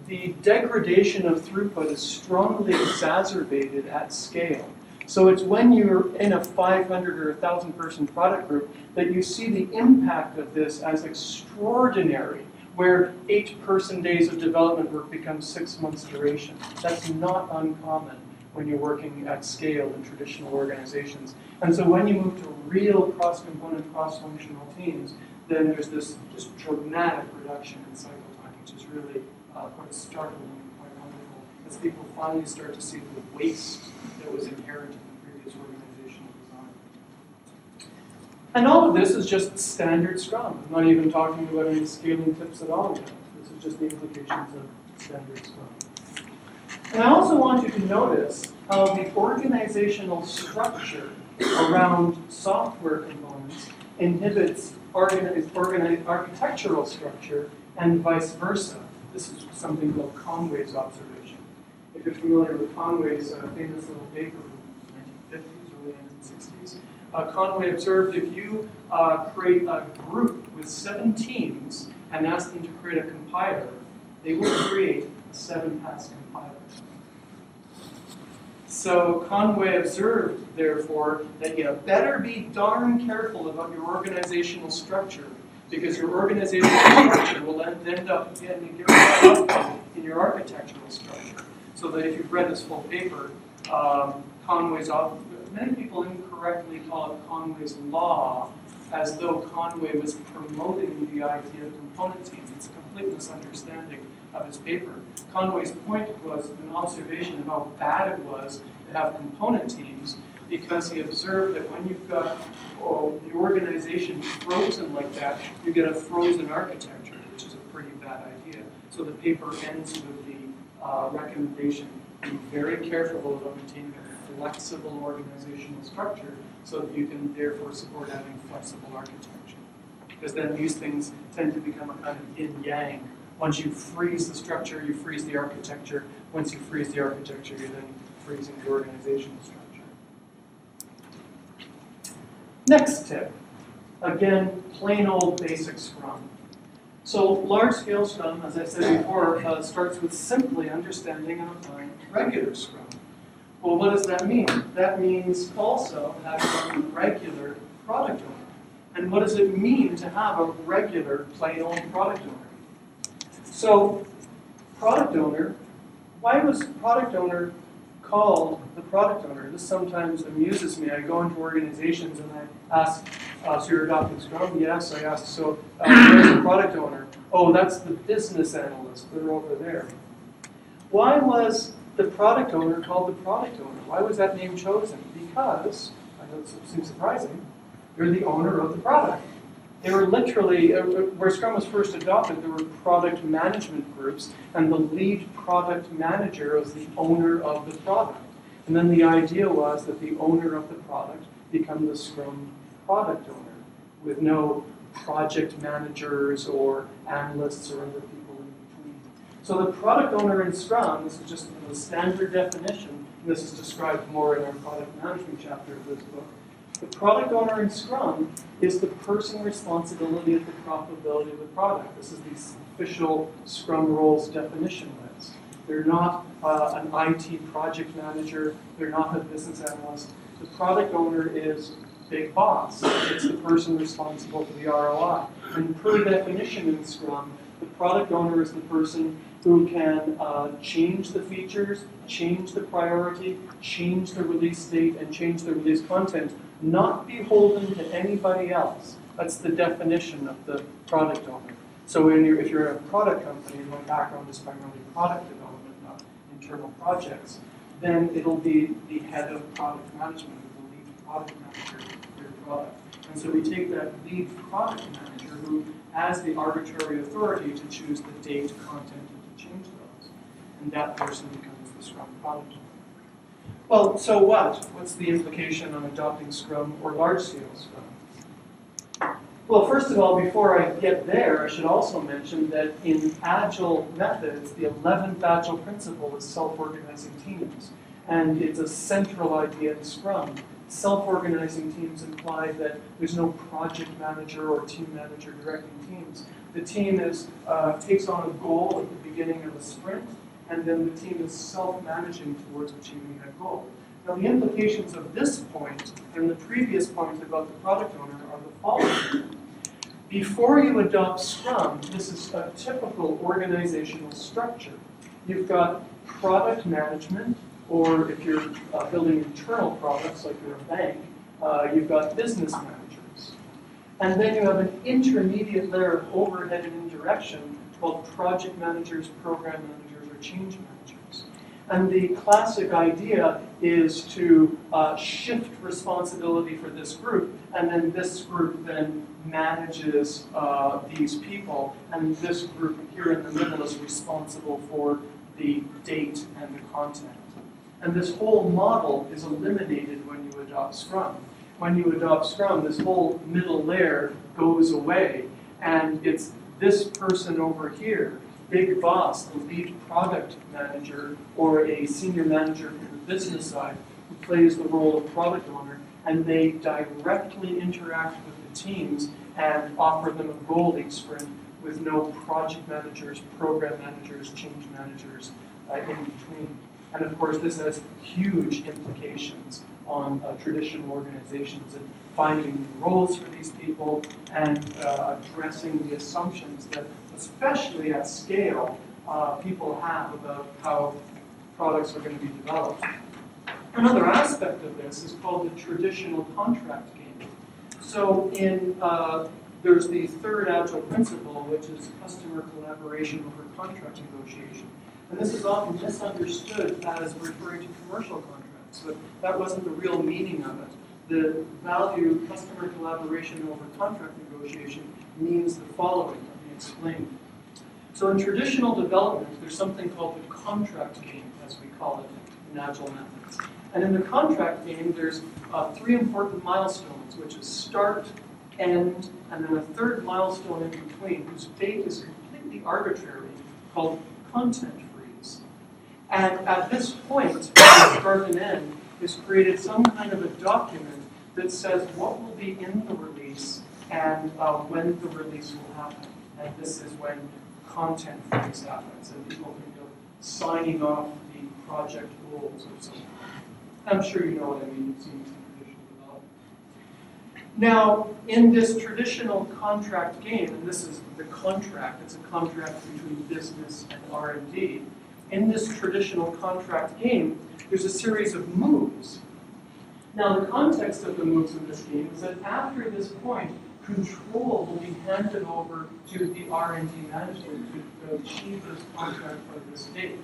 the degradation of throughput is strongly exacerbated at scale. So it's when you're in a 500 or 1,000 person product group that you see the impact of this as extraordinary, where 8 person days of development work becomes 6 months duration. That's not uncommon when you're working at scale in traditional organizations. And so when you move to real cross-component, cross-functional teams, then there's this just dramatic reduction in cycle time, which is really quite startling and quite wonderful, as people finally start to see the waste that was inherent in the previous organizational design. And all of this is just standard Scrum. I'm not even talking about any scaling tips at all yet. This is just the implications of standard Scrum. And I also want you to notice how the organizational structure around software components inhibits architectural structure and vice versa. This is something called Conway's observation. If you're familiar with Conway's famous little paper from the 1950s, early 1960s, Conway observed if you create a group with 7 teams and ask them to create a compiler, they will create a 7-pass compiler. So Conway observed, therefore, that you better be darn careful about your organizational structure, because your organizational structure will end up getting in your architectural structure. So that if you've read this full paper, many people incorrectly call it Conway's law, as though Conway was promoting the idea of component teams. It's a complete misunderstanding of his paper. Conway's point was an observation of how bad it was to have component teams, because he observed that when you've got the organization frozen like that, you get a frozen architecture, which is a pretty bad idea. So the paper ends with the recommendation: be very careful about maintaining a flexible organizational structure so that you can therefore support having flexible architecture. Because then these things tend to become a kind of yin-yang. Once you freeze the structure, you freeze the architecture. Once you freeze the architecture, you're then freezing the organizational structure. Next tip, again, plain old basic Scrum. So large-scale Scrum, as I said before, starts with simply understanding and applying regular Scrum. Well, what does that mean? That means also having a regular product owner. And what does it mean to have a regular, plain old product owner? So, product owner, why was product owner called the product owner? This sometimes amuses me. I go into organizations and I ask, so you're adopting Scrum? Yes, I ask, so where's the product owner? Oh, that's the business analyst. They're over there. Why was the product owner called the product owner? Why was that name chosen? Because, I know it seems surprising, you're the owner of the product. They were literally, where Scrum was first adopted, there were product management groups, and the lead product manager was the owner of the product. And then the idea was that the owner of the product become the Scrum product owner, with no project managers or analysts or other people in between. So the product owner in Scrum, this is just the standard definition, and this is described more in our product management chapter of this book. The product owner in Scrum is the person responsibility of the profitability of the product. This is the official Scrum roles definition list. They're not an IT project manager. They're not a business analyst. The product owner is big boss. It's the person responsible for the ROI. And per definition in Scrum, the product owner is the person who can change the features, change the priority, change the release date, and change the release content, not beholden to anybody else. That's the definition of the product owner. So if you're in a product company, and my background is primarily product development, not internal projects, then it'll be the head of product management, the lead product manager for your product. And so we take that lead product manager who has the arbitrary authority to choose the date, content, and to change those. And that person becomes the Scrum product owner. Well, so what? What's the implication on adopting Scrum or large-scale Scrum? Well, first of all, before I get there, I should also mention that in Agile methods, the 11th Agile principle is self-organizing teams. And it's a central idea in Scrum. Self-organizing teams imply that there's no project manager or team manager directing teams. The team takes on a goal at the beginning of a sprint, and then the team is self-managing towards achieving that goal. Now, the implications of this point and the previous point about the product owner are the following. Before you adopt Scrum, this is a typical organizational structure. You've got product management, or if you're building internal products like you're a bank, you've got business managers. And then you have an intermediate layer of overhead and indirection called project managers, program managers, change managers. And the classic idea is to shift responsibility for this group, and then this group then manages these people, and this group here in the middle is responsible for the date and the content. And this whole model is eliminated when you adopt Scrum. When you adopt Scrum, this whole middle layer goes away, and it's this person over here, big boss, the lead product manager, or a senior manager from the business side, who plays the role of product owner, and they directly interact with the teams and offer them a goal each sprint with no project managers, program managers, change managers in between. And of course, this has huge implications on traditional organizations and finding new roles for these people and addressing the assumptions that, especially at scale, people have about how products are going to be developed. Another aspect of this is called the traditional contract game. So there's the third Agile principle, which is customer collaboration over contract negotiation. And this is often misunderstood as referring to commercial contracts, but that wasn't the real meaning of it. The value customer collaboration over contract negotiation means the following. Let me explain. So in traditional development, there's something called the contract game, as we call it in Agile methods. And in the contract game, there's three important milestones, which is start, end, and then a third milestone in between, whose fate is completely arbitrary, called content freeze. And at this point, start and end, is created some kind of a document that says what will be in the release and when the release will happen. And this is when content freeze happens, and people think of signing off the project goals or something. I'm sure you know what I mean. You've seen this in traditional development. Now, in this traditional contract game, and this is the contract, it's a contract between business and R&D. In this traditional contract game, there's a series of moves. Now, the context of the moves in this game is that after this point, control will be handed over to the R&D management to achieve this contract by this date.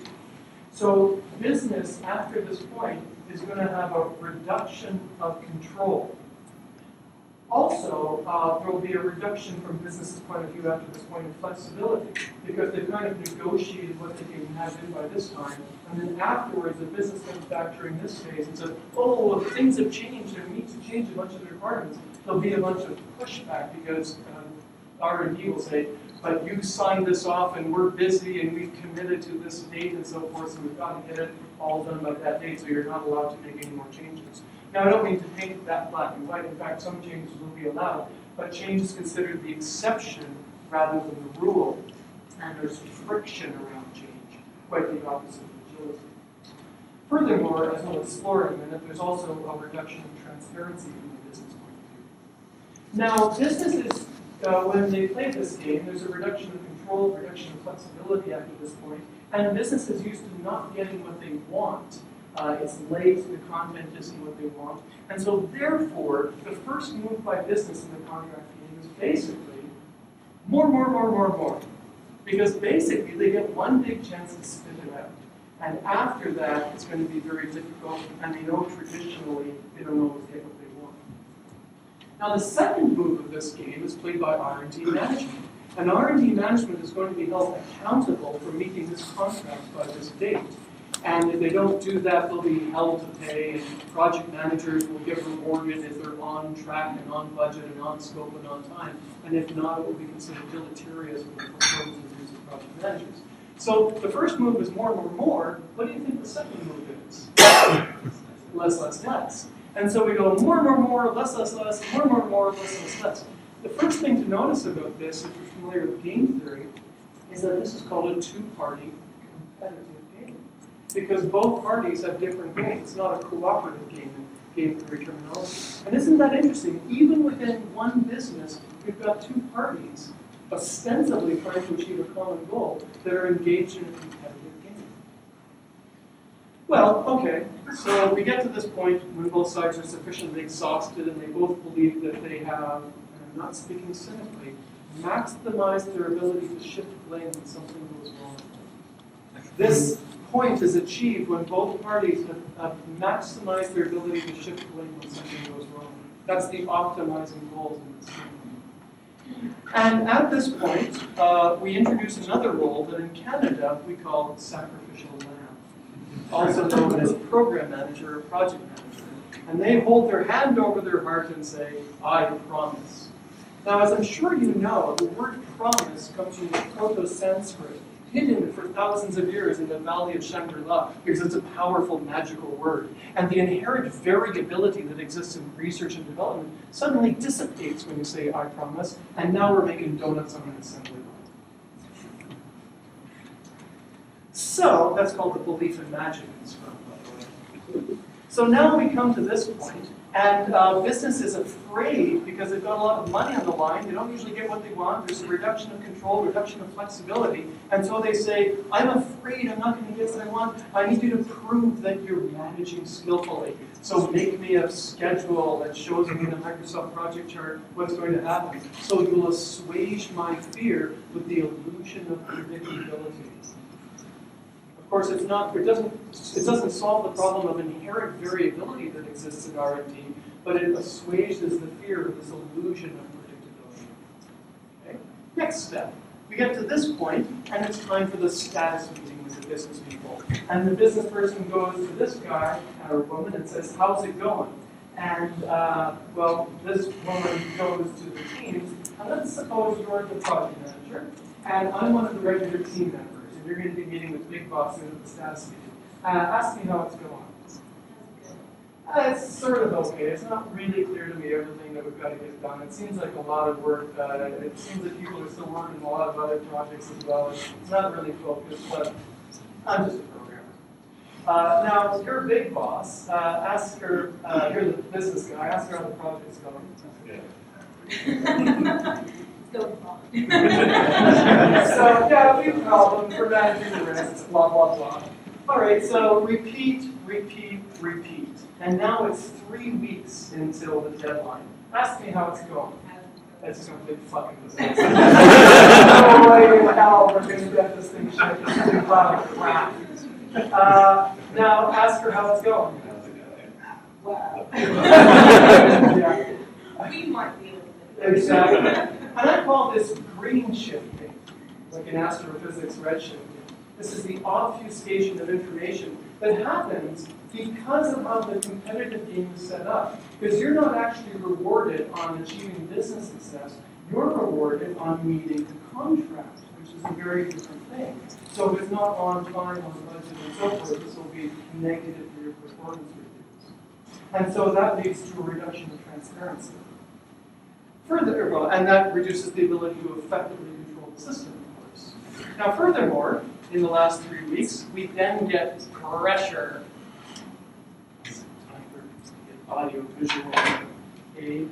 So business, after this point, is going to have a reduction of control. Also, there will be a reduction from business's point of view after this point of flexibility, because they've kind of negotiated what they can have in by this time, and then afterwards the business comes back during this phase and says, oh, well, things have changed and we need to change a bunch of the requirements. There'll be a bunch of pushback because R&D will say, but you signed this off and we're busy and we've committed to this date and so forth, so we've got to get it all done by that date, so you're not allowed to make any more changes. Now, I don't mean to paint that black and white. In fact, some changes will be allowed, but change is considered the exception rather than the rule, and there's friction around change, quite the opposite of agility. Furthermore, as we'll explore in a minute, there's also a reduction in transparency from the business point of view. Now, businesses, when they play this game, there's a reduction of control, reduction of flexibility after this point, and businesses used to not getting what they want. It's late, the content isn't what they want. And so therefore, the first move by business in the contract game is basically more. Because basically they get one big chance to spit it out. And after that, it's going to be very difficult, and they know traditionally they don't always get what they want. Now the second move of this game is played by R&D management. And R&D management is going to be held accountable for meeting this contract by this date. And if they don't do that, they'll be held to pay, and project managers will get rewarded if they're on track and on budget and on scope and on time. And if not, it will be considered deleterious for the performance and views of project managers. So the first move is more. What do you think the second move is? Less. And so we go more, less, more, less. The first thing to notice about this, if you're familiar with game theory, is that this is called a two-party competitive game. Because both parties have different games. It's not a cooperative game in game theory terminology. And isn't that interesting? Even within one business, we've got two parties ostensibly trying to achieve a common goal that are engaged in a competitive game. Well, okay, so we get to this point when both sides are sufficiently exhausted and they both believe that they have, and I'm not speaking cynically, maximized their ability to shift blame when something goes wrong. This point is achieved when both parties have maximized their ability to shift blame when something goes wrong. That's the optimizing goals in this game. And at this point, we introduce another role that in Canada we call sacrificial lamb, also known as program manager or project manager. And they hold their hand over their heart and say, I promise. Now, as I'm sure you know, the word promise comes from the Proto-Sanskrit, hidden for thousands of years in the Valley of Shangri-La, because it's a powerful, magical word. And the inherent variability that exists in research and development suddenly dissipates when you say, I promise, and now we're making donuts on an assembly line. So, that's called the belief in magic in Scrum, by the way. So now we come to this point, and business is afraid because they've got a lot of money on the line. They don't usually get what they want. There's a reduction of control, reduction of flexibility. And so they say, I'm afraid I'm not going to get what I want. I need you to prove that you're managing skillfully. So make me a schedule that shows me in a Microsoft project chart what's going to happen. So you'll assuage my fear with the illusion of predictability. Of course, it doesn't solve the problem of inherent variability that exists in R&D, but it assuages the fear of this illusion of predictability. Okay? Next step. We get to this point, and it's time for the status meeting with the business people. And the business person goes to this guy or woman and says, how's it going? And, well, this woman goes to the teams, and let's suppose you're the project manager, and I'm one of the regular team members. You're going to be meeting with big bosses at the status meeting. Ask me how it's going. It's sort of okay. It's not really clear to me everything that we've got to get done. It seems like a lot of work. It seems like people are still working on a lot of other projects as well. It's not really focused, but I'm just a programmer. Now, your big boss, ask her, you're the business guy, ask her how the project's going. So, yeah, we have a problem for managing the risks, blah, blah, blah. All right, so repeat. And now it's 3 weeks until the deadline. Ask me how it's going. It's a complete fucking disaster. No way in hell we're going to get this thing shipped. It's a big pile of crap. Now, ask her how it's going. Wow. Yeah. We might be able to. Exactly. And I call this green shifting, like in astrophysics redshifting. This is the obfuscation of information that happens because of how the competitive game is set up. Because you're not actually rewarded on achieving business success, you're rewarded on meeting the contract, which is a very different thing. So if it's not on time, on budget, and so forth, this will be negative for your performance reviews. And so that leads to a reduction of transparency. Further, well, and that reduces the ability to effectively control the system, of course. Now, furthermore, in the last 3 weeks, we then get pressure. Audio, visual, yeah.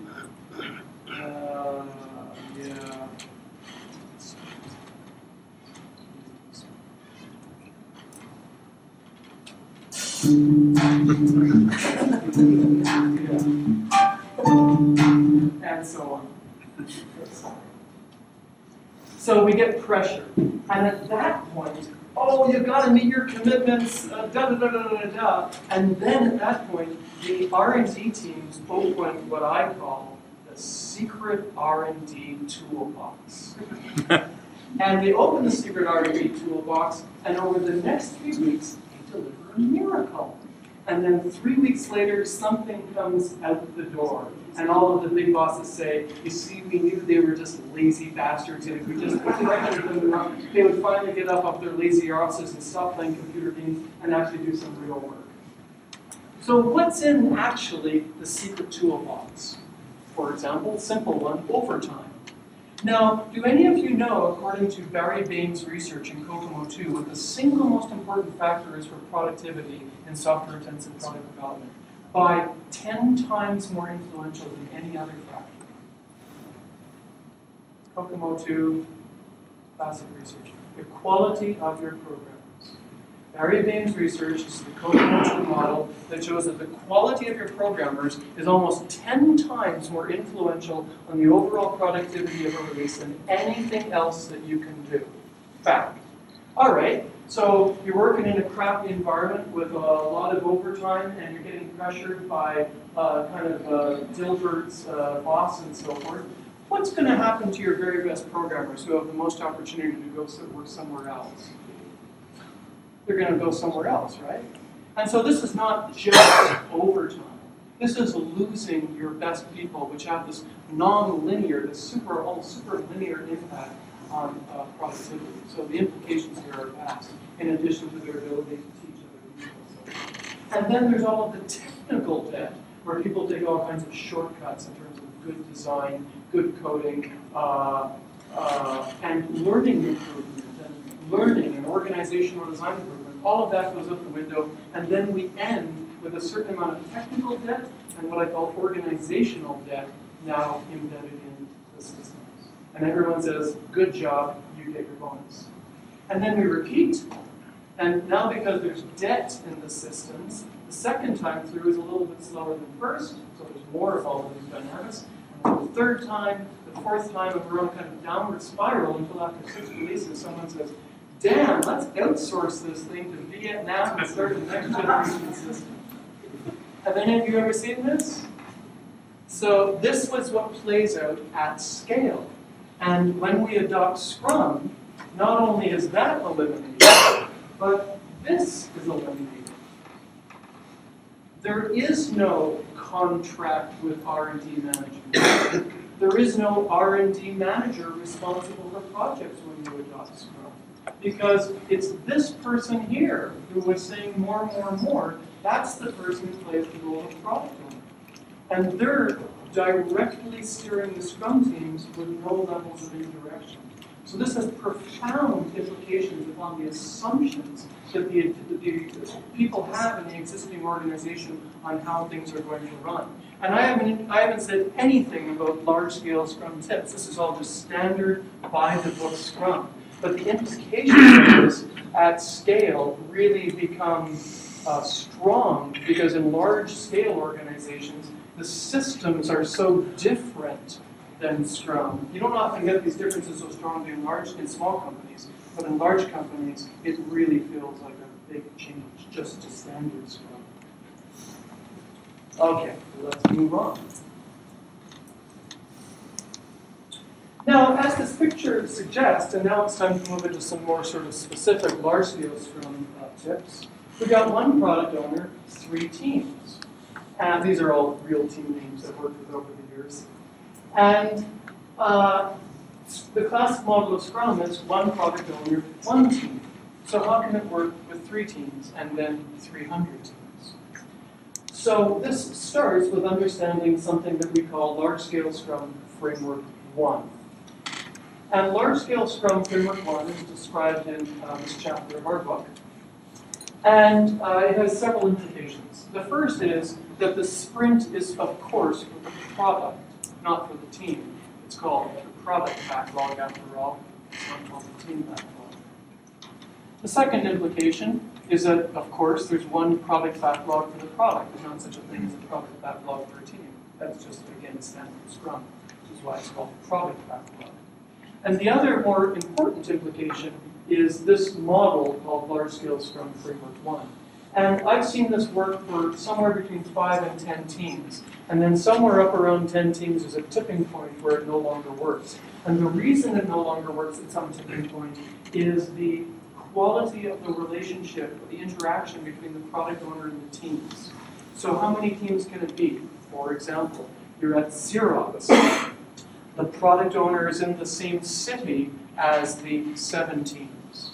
And so on. So we get pressure. And at that point, oh, you've got to meet your commitments, da-da-da-da-da-da. And then at that point, the R&D teams open what I call the secret R&D toolbox. And they open the secret R&D toolbox, and over the next 3 weeks, they deliver a miracle. And then 3 weeks later, something comes out the door. And all of the big bosses say, you see, we knew they were just lazy bastards, and if we just corrected them enough, they would finally get up off their lazy asses and stop playing computer games and actually do some real work. So what's in actually the secret toolbox? For example, simple one, overtime. Now, do any of you know, according to Barry Bain's research in Kokomo 2, what the single most important factor is for productivity in software-intensive product development? By 10 times more influential than any other factor. Kokomo 2, classic research. The quality of your programs. Barry Bain's research is the Kokomo 2 model that shows that the quality of your programmers is almost 10 times more influential on the overall productivity of a release than anything else that you can do. Fact. All right, so you're working in a crappy environment with a lot of overtime and you're getting pressured by Dilbert's boss and so forth. What's going to happen to your very best programmers who have the most opportunity to go work somewhere else? They're going to go somewhere else, right? And so this is not just overtime. This is losing your best people, which have this non-linear, this super linear impact on productivity. So the implications here are vast, in addition to their ability to teach other people. And then there's all of the technical debt, where people take all kinds of shortcuts in terms of good design, good coding, and learning improvement, and learning and organizational design improvement. All of that goes out the window, and then we end with a certain amount of technical debt and what I call organizational debt now embedded in the systems. And everyone says, good job, you get your bonus. And then we repeat, and now because there's debt in the systems, the second time through is a little bit slower than the first, so there's more of all of these dynamics. And then the third time, the fourth time, and we're on a kind of downward spiral until after 6 releases, someone says, damn, let's outsource this thing to Vietnam and start the next generation system. Have any of you ever seen this? So this was what plays out at scale. And when we adopt Scrum, not only is that eliminated, but this is eliminated. There is no contract with R&D management. There is no R&D manager responsible for projects when you adopt Scrum. Because it's this person here who was saying more, that's the person who plays the role of product owner. And they're directly steering the Scrum teams with no levels of indirection. So this has profound implications upon the assumptions that the people have in the existing organization on how things are going to run. And I haven't said anything about large-scale Scrum tips. This is all just standard by-the-book Scrum. But the implications of this at scale really become strong because in large-scale organizations, the systems are so different than Scrum. You don't often get these differences so strongly in small companies, but in large companies, it really feels like a big change just to standard Scrum. Okay, let's move on. Now, as this picture suggests, and now it's time to move into some more sort of specific large-scale Scrum tips, we've got one product owner, 3 teams. And these are all real team names I've worked with over the years. And the classic model of Scrum is one product owner, 1 team. So how can it work with 3 teams and then 300 teams? So this starts with understanding something that we call Large-Scale Scrum Framework 1. And Large-Scale Scrum Framework 1 is described in this chapter of our book. And it has several implications. The first is that the sprint is, of course, for the product, not for the team. It's called the product backlog, after all. It's not called the team backlog. The second implication is that, of course, there's one product backlog for the product. There's not such a thing as a product backlog for a team. That's just, again, standard Scrum, which is why it's called product backlog. And the other more important implication is this model called Large-Scale Scrum Framework 1. And I've seen this work for somewhere between 5 and 10 teams. And then somewhere up around 10 teams is a tipping point where it no longer works. And the reason it no longer works at some tipping point is the quality of the relationship, the interaction between the product owner and the teams. So how many teams can it be? For example, you're at Xerox. The product owner is in the same city as the 7 teams.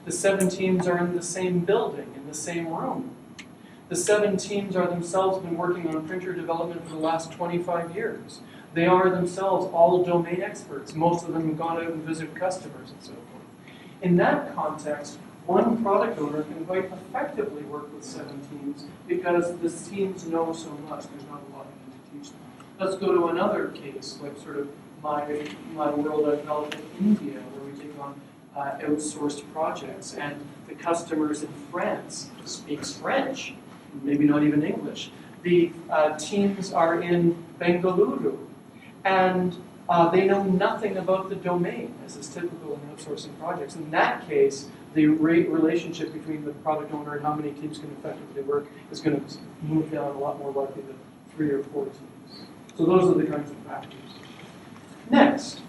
The 7 teams are in the same building, in the same room. The 7 teams are themselves been working on printer development for the last 25 years. They are themselves all domain experts. Most of them have gone out and visited customers and so forth. In that context, one product owner can quite effectively work with 7 teams because the teams know so much. There's not a lot of them to teach them. Let's go to another case, like sort of my world I've developed in India, where we take on outsourced projects, and the customers in France speaks French, maybe not even English. The teams are in Bengaluru, and they know nothing about the domain, as is typical in outsourcing projects. In that case, the relationship between the product owner and how many teams can effectively work is going to move down a lot more likely to 3 or 4 teams. So those are the kinds of factors. Next,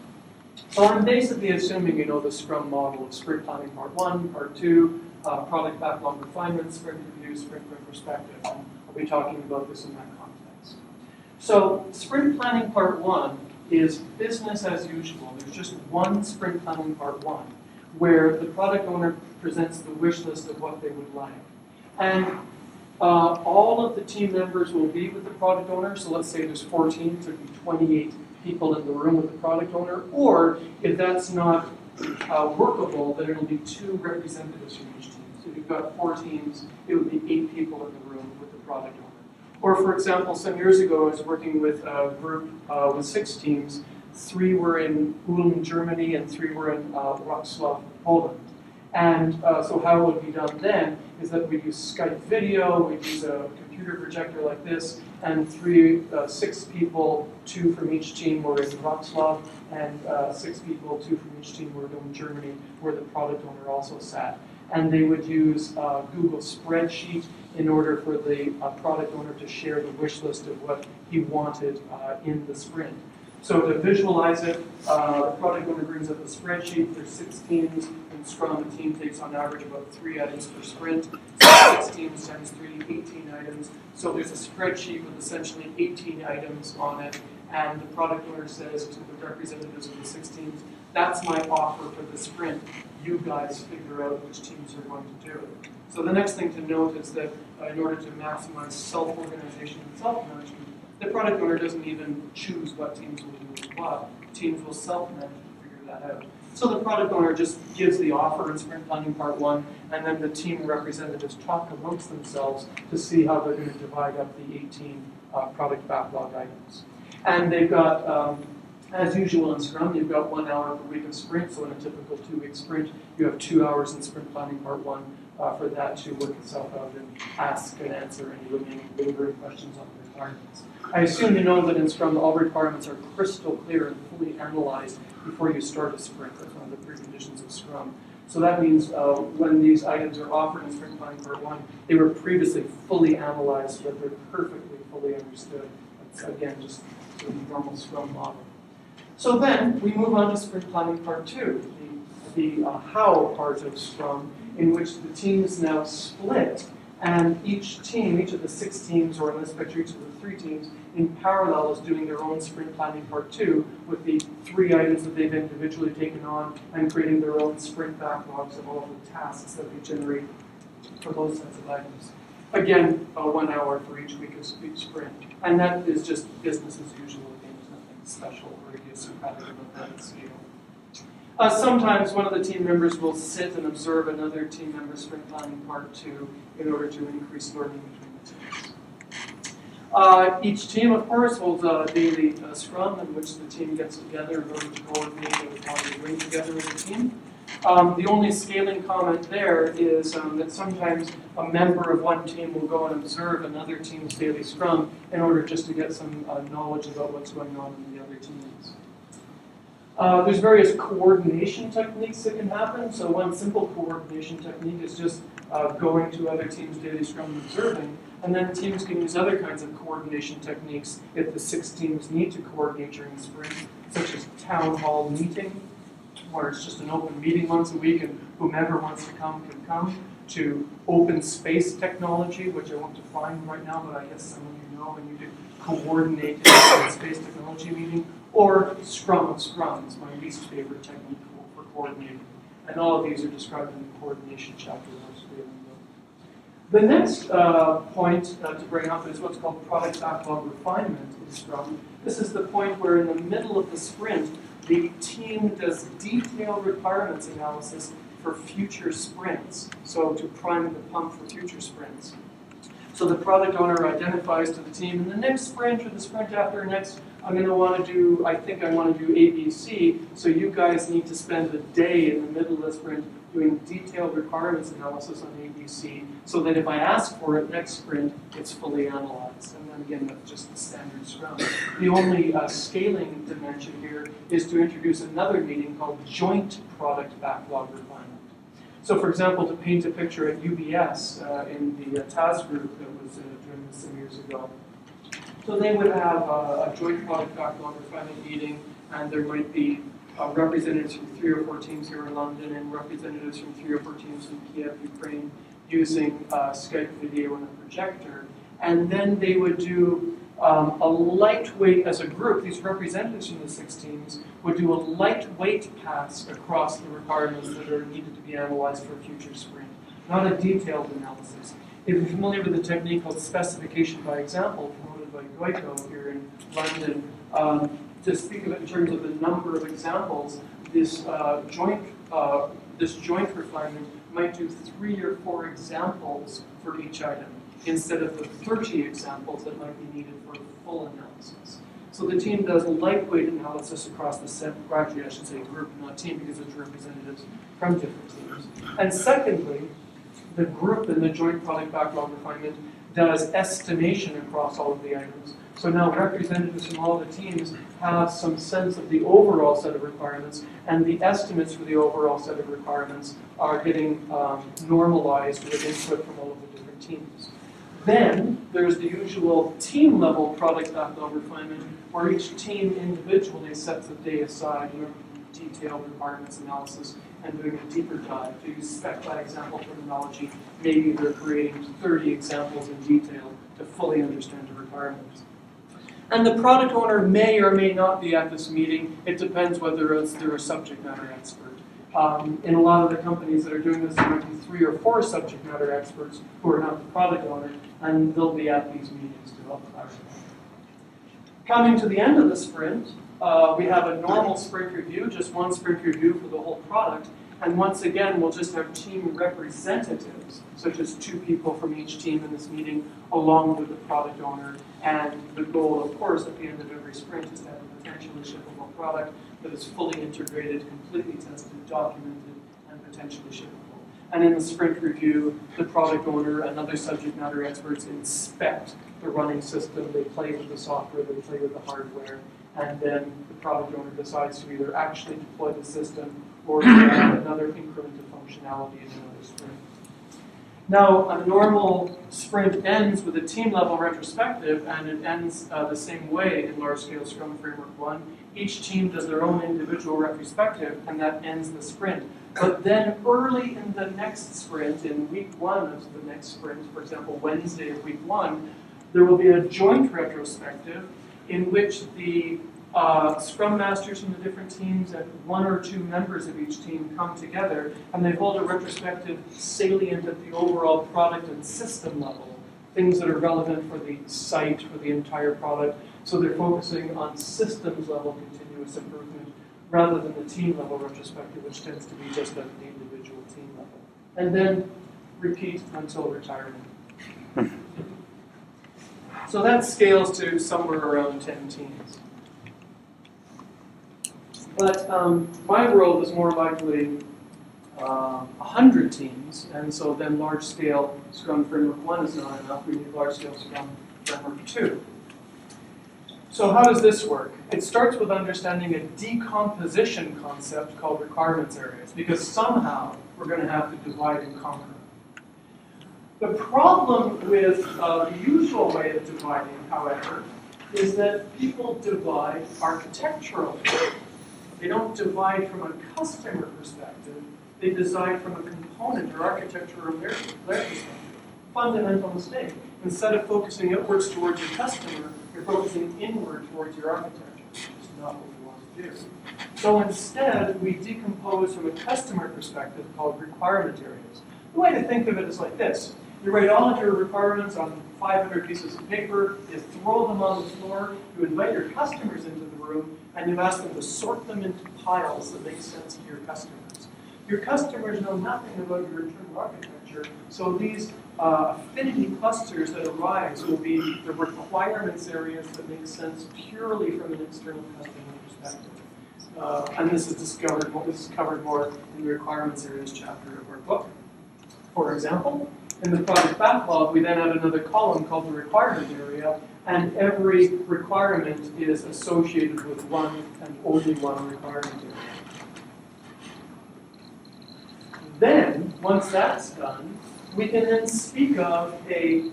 so I'm basically assuming you know the Scrum model of sprint planning part 1, part 2, product backlog refinement, sprint review, sprint retrospective. And I'll be talking about this in that context. So sprint planning part 1 is business as usual. There's just one sprint planning part 1, where the product owner presents the wish list of what they would like. And all of the team members will be with the product owner. So let's say there's 4 teams, there'd be 28 people in the room with the product owner. Or if that's not workable, then it'll be 2 representatives from each team. So if you've got 4 teams, it would be 8 people in the room with the product owner. Or for example, some years ago, I was working with a group with 6 teams. 3 were in Ulm, Germany, and 3 were in Wrocław, Poland. And so how it would be done then is that we'd use Skype video, we'd use a computer projector like this, and 6 people, 2 from each team were in Wrocław, and 6 people, 2 from each team were in Germany, where the product owner also sat. And they would use Google Spreadsheet in order for the product owner to share the wish list of what he wanted in the sprint. So to visualize it, the product owner brings up a spreadsheet. There's 6 teams. In Scrum, a team takes on average about 3 items per sprint. So 6 teams times 3, 18 items. So there's a spreadsheet with essentially 18 items on it. And the product owner says to the representatives of the 6 teams, that's my offer for the sprint. You guys figure out which teams are going to do it. So the next thing to note is that in order to maximize self-organization and self-management, the product owner doesn't even choose what teams will do what. Teams will self-manage to figure that out. So the product owner just gives the offer in sprint planning part 1, and then the team representatives talk amongst themselves to see how they're going to divide up the 18 product backlog items. And they've got, as usual in Scrum, you've got 1 hour per week of sprint. So in a typical 2-week sprint, you have 2 hours in sprint planning part 1 for that to work itself out and ask and answer any remaining lingering questions on the requirements. I assume you know that in Scrum, all requirements are crystal clear and fully analyzed before you start a sprint. That's one of the preconditions of Scrum. So that means when these items are offered in sprint planning part 1, they were previously fully analyzed so that they're perfectly fully understood. That's, again, just sort of normal Scrum model. So then we move on to sprint planning part 2, the how part of Scrum, in which the teams now split, and each of the 6 teams, or in this picture, each of the 3 teams, in parallel is doing their own sprint planning part 2 with the 3 items that they've individually taken on and creating their own sprint backlogs of all the tasks that they generate for those sets of items. Again, 1 hour for each week of each sprint. And that is just business as usual. Again, there's nothing special or idiosyncratic about that at scale. Sometimes one of the team members will sit and observe another team member's sprint planning part 2 in order to increase learning between the teams. Each team, of course, holds a daily scrum in which the team gets together in order to coordinate how they bring together as a team. The only scaling comment there is that sometimes a member of one team will go and observe another team's daily scrum in order just to get some knowledge about what's going on in the other teams. There's various coordination techniques that can happen. So one simple coordination technique is just going to other teams' daily scrum and observing. And then teams can use other kinds of coordination techniques if the 6 teams need to coordinate during the sprint, such as town hall meeting, where it's just an open meeting once a week and whomever wants to come can come, to open space technology, which I won't define right now, but I guess some of you know, and you can coordinate an open space technology meeting, or Scrum of Scrums, my least favorite technique for coordinating. And all of these are described in the coordination chapter. The next point to bring up is what's called product backlog refinement in Scrum. This is the point where in the middle of the sprint, the team does detailed requirements analysis for future sprints, so to prime the pump for future sprints. So the product owner identifies to the team, in the next sprint or the sprint after next, I'm going to want to do, I think I want to do ABC, so you guys need to spend a day in the middle of the sprint doing detailed requirements analysis on ABC, so that if I ask for it next sprint, it's fully analyzed. And then again, that's just the standard Scrum. The only scaling dimension here is to introduce another meeting called joint product backlog refinement. So for example, to paint a picture at UBS in the TAS group that was doing this some years ago. So they would have a joint product backlog refinement meeting, and there might be representatives from 3 or 4 teams here in London and representatives from 3 or 4 teams in Kiev, Ukraine, using Skype video and a projector. And then they would do a lightweight, as a group, these representatives from the 6 teams would do a lightweight pass across the requirements that are needed to be analyzed for a future sprint, not a detailed analysis. If you're familiar with the technique called specification by example, promoted by Goiko here in London, to speak of it in terms of the number of examples, this joint refinement might do 3 or 4 examples for each item, instead of the 30 examples that might be needed for full analysis. So the team does a lightweight analysis across the set, gradually I should say group, not team, because it's representatives from different teams. And secondly, the group in the joint product backlog refinement does estimation across all of the items. So now representatives from all the teams have some sense of the overall set of requirements, and the estimates for the overall set of requirements are getting normalized with input from all of the different teams. Then there's the usual team-level product backlog refinement, where each team individually sets a day aside for detailed requirements analysis and doing a deeper dive. To use spec by example terminology, maybe they're creating 30 examples in detail to fully understand the requirements. And the product owner may or may not be at this meeting. It depends whether they're a subject matter expert. In a lot of the companies that are doing this, there might be 3 or 4 subject matter experts who are not the product owner, and they'll be at these meetings to help clarify. Coming to the end of the sprint, we have a normal sprint review, just one sprint review for the whole product. And once again, we'll just have team representatives, such as 2 people from each team in this meeting, along with the product owner. And the goal, of course, at the end of every sprint is to have a potentially shippable product that is fully integrated, completely tested, documented, and potentially shippable. And in the sprint review, the product owner and other subject matter experts inspect the running system. They play with the software, they play with the hardware, and then the product owner decides to either actually deploy the system or to add another increment of functionality in another sprint. Now, a normal sprint ends with a team-level retrospective, and it ends the same way in large-scale Scrum Framework 1. each team does their own individual retrospective, and that ends the sprint. But then early in the next sprint, in week 1 of the next sprint, for example, Wednesday of week 1, there will be a joint retrospective in which the Scrum Masters from the different teams and 1 or 2 members of each team come together, and they hold a retrospective salient at the overall product and system level, things that are relevant for the site, for the entire product. So they're focusing on systems level continuous improvement rather than the team level retrospective, which tends to be just at the individual team level. And then repeat until retirement. So that scales to somewhere around 10 teams. But my world is more likely 100 teams, and so then large-scale Scrum Framework 1 is not enough. We need large-scale Scrum Framework 2. So how does this work? It starts with understanding a decomposition concept called requirements areas, because somehow we're going to have to divide and conquer. The problem with the usual way of dividing, however, is that people divide architecturally. They don't divide from a customer perspective. They divide from a component or architecture of their perspective. Fundamental mistake. Instead of focusing outwards towards your customer, you're focusing inward towards your architecture, which is not what we want to do. So instead, we decompose from a customer perspective called requirement areas. The way to think of it is like this. You write all of your requirements on 500 pieces of paper, you throw them on the floor, you invite your customers into the room, and you ask them to sort them into piles that make sense to your customers. Your customers know nothing about your internal architecture, so these affinity clusters that arise will be the requirements areas that make sense purely from an external customer perspective. And this is covered more in the requirements areas chapter of our book. For example, in the project backlog, we then add another column called the requirement area, and every requirement is associated with one and only one requirement area. Then, once that's done, we can then speak of a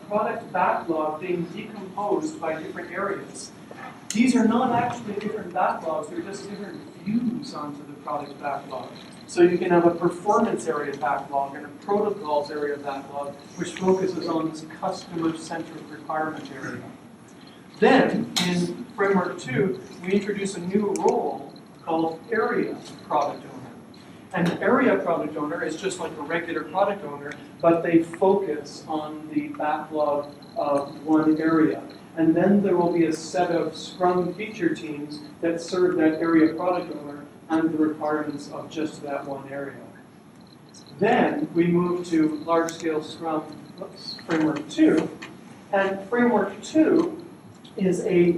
product backlog being decomposed by different areas. These are not actually different backlogs, they're just different views onto the product backlog. So you can have a performance area backlog and a protocols area backlog, which focuses on this customer-centric requirement area. Then, in Framework 2, we introduce a new role called Area Product Owner. An area product owner is just like a regular product owner, but they focus on the backlog of one area. And then there will be a set of Scrum feature teams that serve that area product owner and the requirements of just that one area. Then we move to large-scale Scrum Framework 2, and Framework 2 is a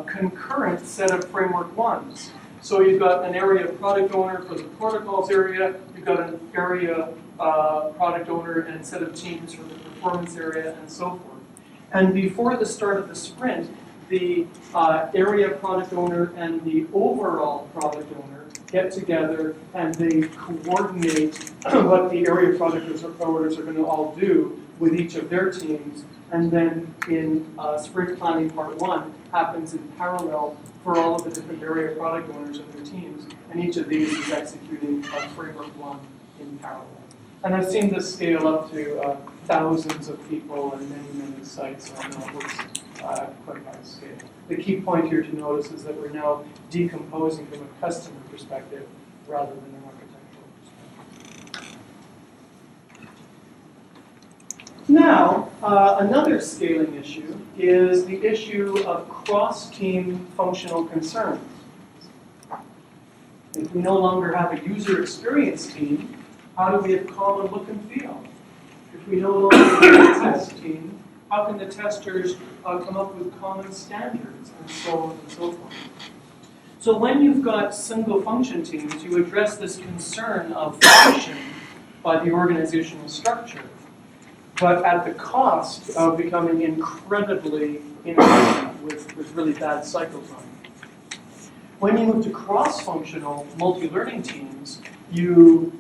concurrent set of Framework 1s. So you've got an area product owner for the protocols area, you've got an area product owner and a set of teams for the performance area, and so forth. And before the start of the sprint, the area product owner and the overall product owner get together and they coordinate what the area product owners are going to all do with each of their teams. And then in sprint planning part 1 happens in parallel for all of the different area product owners and their teams. And each of these is executing Framework 1 in parallel. And I've seen this scale up to thousands of people and many, many sites, so I know it works quite high scale. The key point here to notice is that we're now decomposing from a customer perspective rather than an architectural perspective. Now, another scaling issue is the issue of cross-team functional concerns. If we no longer have a user experience team, how do we have common look and feel? If we no longer have a test team, how can the testers come up with common standards, and so on and so forth? So when you've got single function teams, you address this concern of function by the organizational structure, but at the cost of becoming incredibly inefficient with really bad cycle time. When you move to cross-functional multi-learning teams, you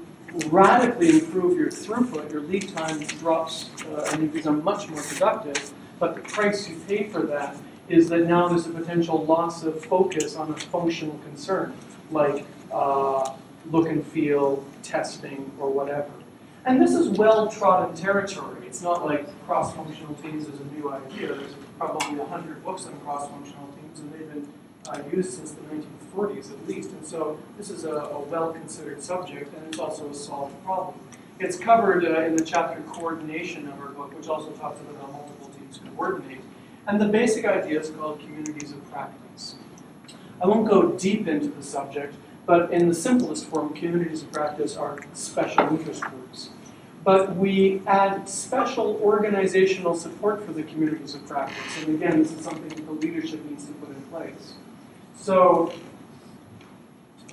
radically improve your throughput, your lead time drops, and you become much more productive, but the price you pay for that is that now there's a potential loss of focus on a functional concern, like look and feel, testing, or whatever. And this is well-trodden territory. It's not like cross-functional teams is a new idea. There's probably 100 books on cross-functional teams, and they've been used since the 1940s at least. And so this is a well-considered subject, and it's also a solved problem. It's covered in the chapter Coordination of our book, which also talks about how multiple teams coordinate. And the basic idea is called communities of practice. I won't go deep into the subject, but in the simplest form, communities of practice are special interest groups. But we add special organizational support for the communities of practice. And again, this is something that the leadership needs to put in place. So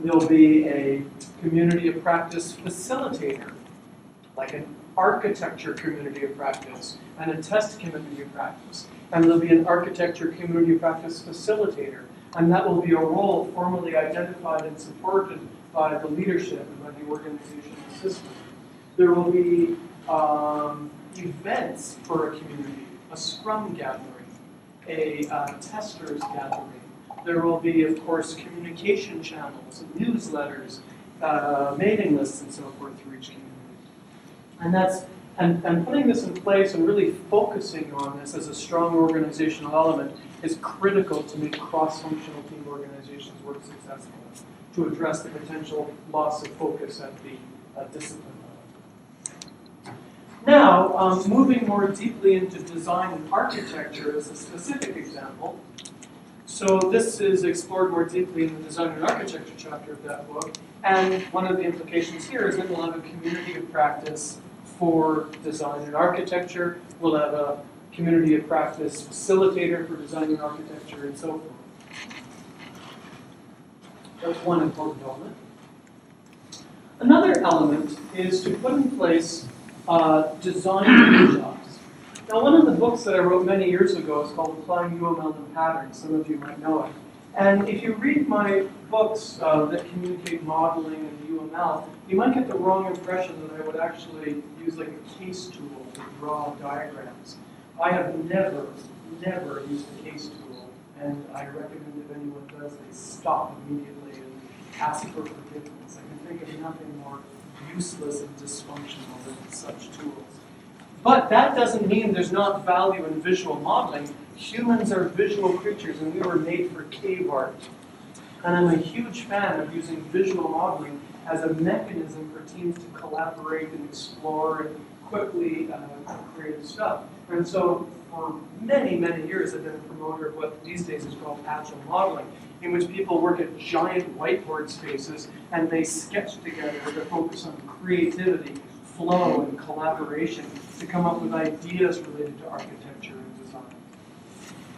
there'll be a community of practice facilitator, like an architecture community of practice, and a test community of practice. And there'll be an architecture community of practice facilitator. And that will be a role formally identified and supported by the leadership and by the organizational system. There will be events for a community, a Scrum gathering, a testers gathering. There will be, of course, communication channels, newsletters, mailing lists, and so forth through each community. And putting this in place and really focusing on this as a strong organizational element is critical to make cross-functional team organizations work successfully, to address the potential loss of focus at the discipline level. Now, moving more deeply into design and architecture as a specific example. So this is explored more deeply in the design and architecture chapter of that book. And one of the implications here is that we'll have a community of practice for design and architecture. We'll have a community of practice facilitator for design and architecture, and so forth. That's one important element. Another element is to put in place design workshops. Now, one of the books that I wrote many years ago is called Applying UML to Patterns. Some of you might know it. And if you read my books that communicate modeling and UML, you might get the wrong impression that I would actually use like a case tool to draw diagrams. I have never used a case tool, and I recommend if anyone does, they stop immediately and ask for forgiveness. I can think of nothing more useless and dysfunctional than such tools. But that doesn't mean there's not value in visual modeling. Humans are visual creatures, and we were made for cave art. And I'm a huge fan of using visual modeling as a mechanism for teams to collaborate and explore and quickly create stuff. And so for many, many years, I've been a promoter of what these days is called agile modeling, in which people work at giant whiteboard spaces and they sketch together to focus on creativity, flow, and collaboration to come up with ideas related to architecture and design.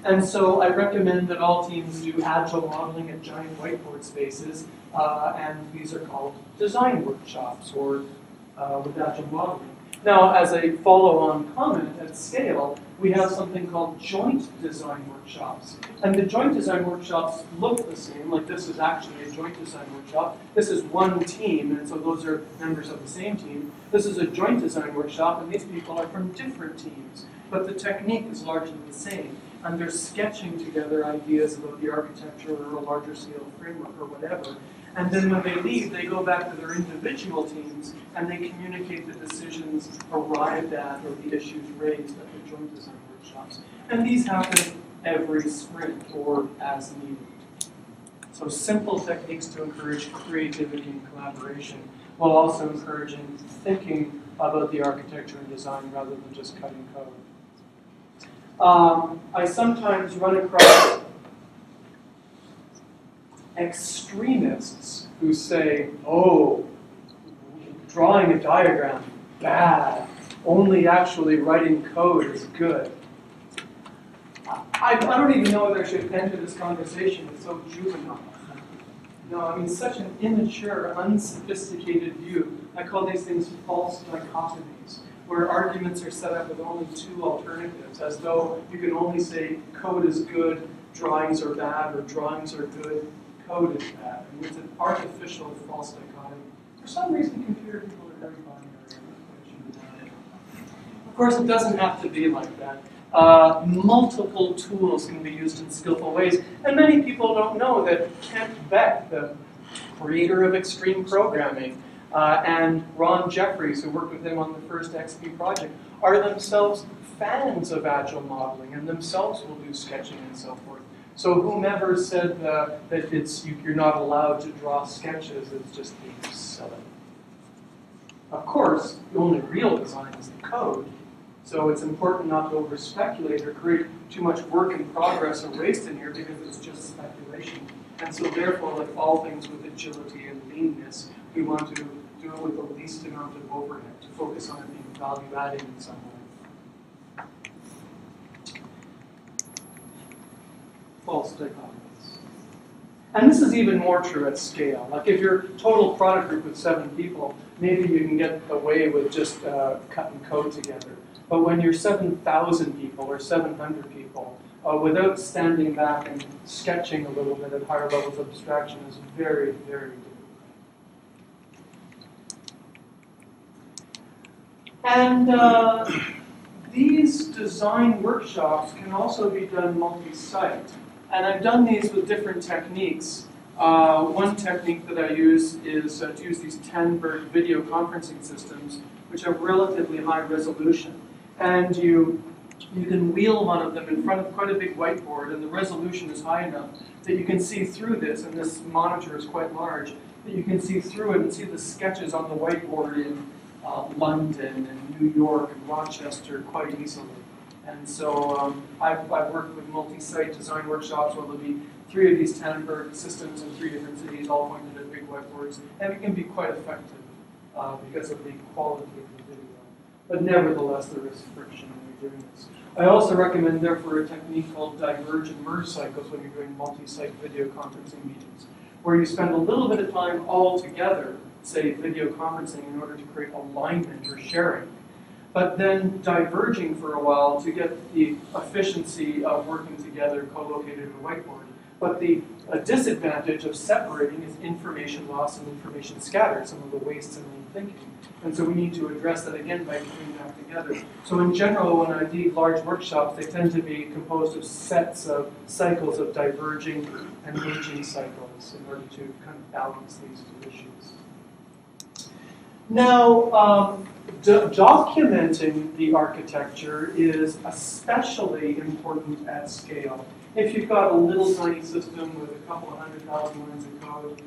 And so I recommend that all teams do agile modeling at giant whiteboard spaces, and these are called design workshops or with agile modeling. Now, as a follow-on comment at scale, we have something called joint design workshops. And the joint design workshops look the same, like this is actually a joint design workshop. This is one team, and so those are members of the same team. This is a joint design workshop, and these people are from different teams. But the technique is largely the same. And they're sketching together ideas about the architecture or a larger scale framework or whatever. And then when they leave, they go back to their individual teams and they communicate the decisions arrived at or the issues raised at the joint design workshops. And these happen every sprint or as needed. So simple techniques to encourage creativity and collaboration, while also encouraging thinking about the architecture and design rather than just cutting code. I sometimes run across extremists who say, oh, drawing a diagram, bad. Only actually writing code is good. I don't even know whether I should enter this conversation. It's so juvenile. No, I mean, such an immature, unsophisticated view. I call these things false dichotomies, where arguments are set up with only two alternatives, as though you can only say code is good, drawings are bad, or drawings are good, code is bad. I mean, it's an artificial false dichotomy. For some reason, computer people are very binary. Of course, it doesn't have to be like that. Multiple tools can be used in skillful ways. And many people don't know that Kent Beck, the creator of extreme programming, and Ron Jeffries, who worked with him on the first XP project, are themselves fans of agile modeling and themselves will do sketching and so forth. So whomever said that you're not allowed to draw sketches is just being silly. Of course, the only real design is the code. So it's important not to over-speculate or create too much work in progress or waste in here because it's just speculation. And so therefore, like all things with agility and leanness, we want to do it with the least amount of overhead, to focus on it being value-adding in some way. False dichotomies. And this is even more true at scale. Like if your total product group is 7 people, maybe you can get away with just cutting code together. But when you're 7,000 people or 700 people, without standing back and sketching a little bit at higher levels of abstraction is very, very difficult. And these design workshops can also be done multi-site. And I've done these with different techniques. One technique that I use is to use these Tandberg video conferencing systems, which have relatively high resolution. And you can wheel one of them in front of quite a big whiteboard, and the resolution is high enough that you can see through this, and this monitor is quite large, that you can see through it and see the sketches on the whiteboard in London and New York and Rochester quite easily. And so I've worked with multi-site design workshops where there'll be 3 of these Tandberg systems in 3 different cities, all pointed at big whiteboards, and it can be quite effective because of the quality of the video. But nevertheless, there is friction when you're doing this. I also recommend, therefore, a technique called diverge and merge cycles when you're doing multi-site video conferencing meetings, where you spend a little bit of time all together, say video conferencing, in order to create alignment or sharing, but then diverging for a while to get the efficiency of working together co-located at a whiteboard. But the disadvantage of separating is information loss and information scatter, some of the wastes in thinking. And so we need to address that again by putting that together. So in general, when I lead large workshops, they tend to be composed of sets of cycles of diverging and merging cycles in order to kind of balance these 2 issues. Now, documenting the architecture is especially important at scale. If you've got a little tiny system with a couple of 100,000 lines of code,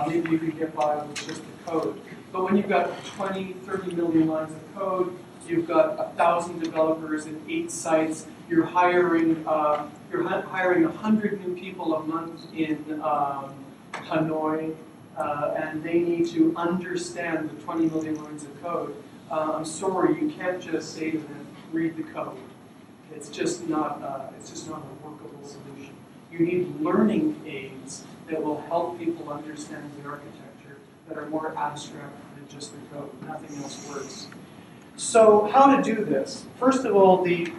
maybe you could get by with just the code. But when you've got 20, 30 million lines of code, you've got 1,000 developers in 8 sites, you're hiring 100 new people a month in Hanoi, and they need to understand the 20 million lines of code. I'm sorry, you can't just say to them, read the code. It's just not a workable solution. You need learning aids that will help people understand the architecture that are more abstract than just the code. Nothing else works. So how to do this? First of all, the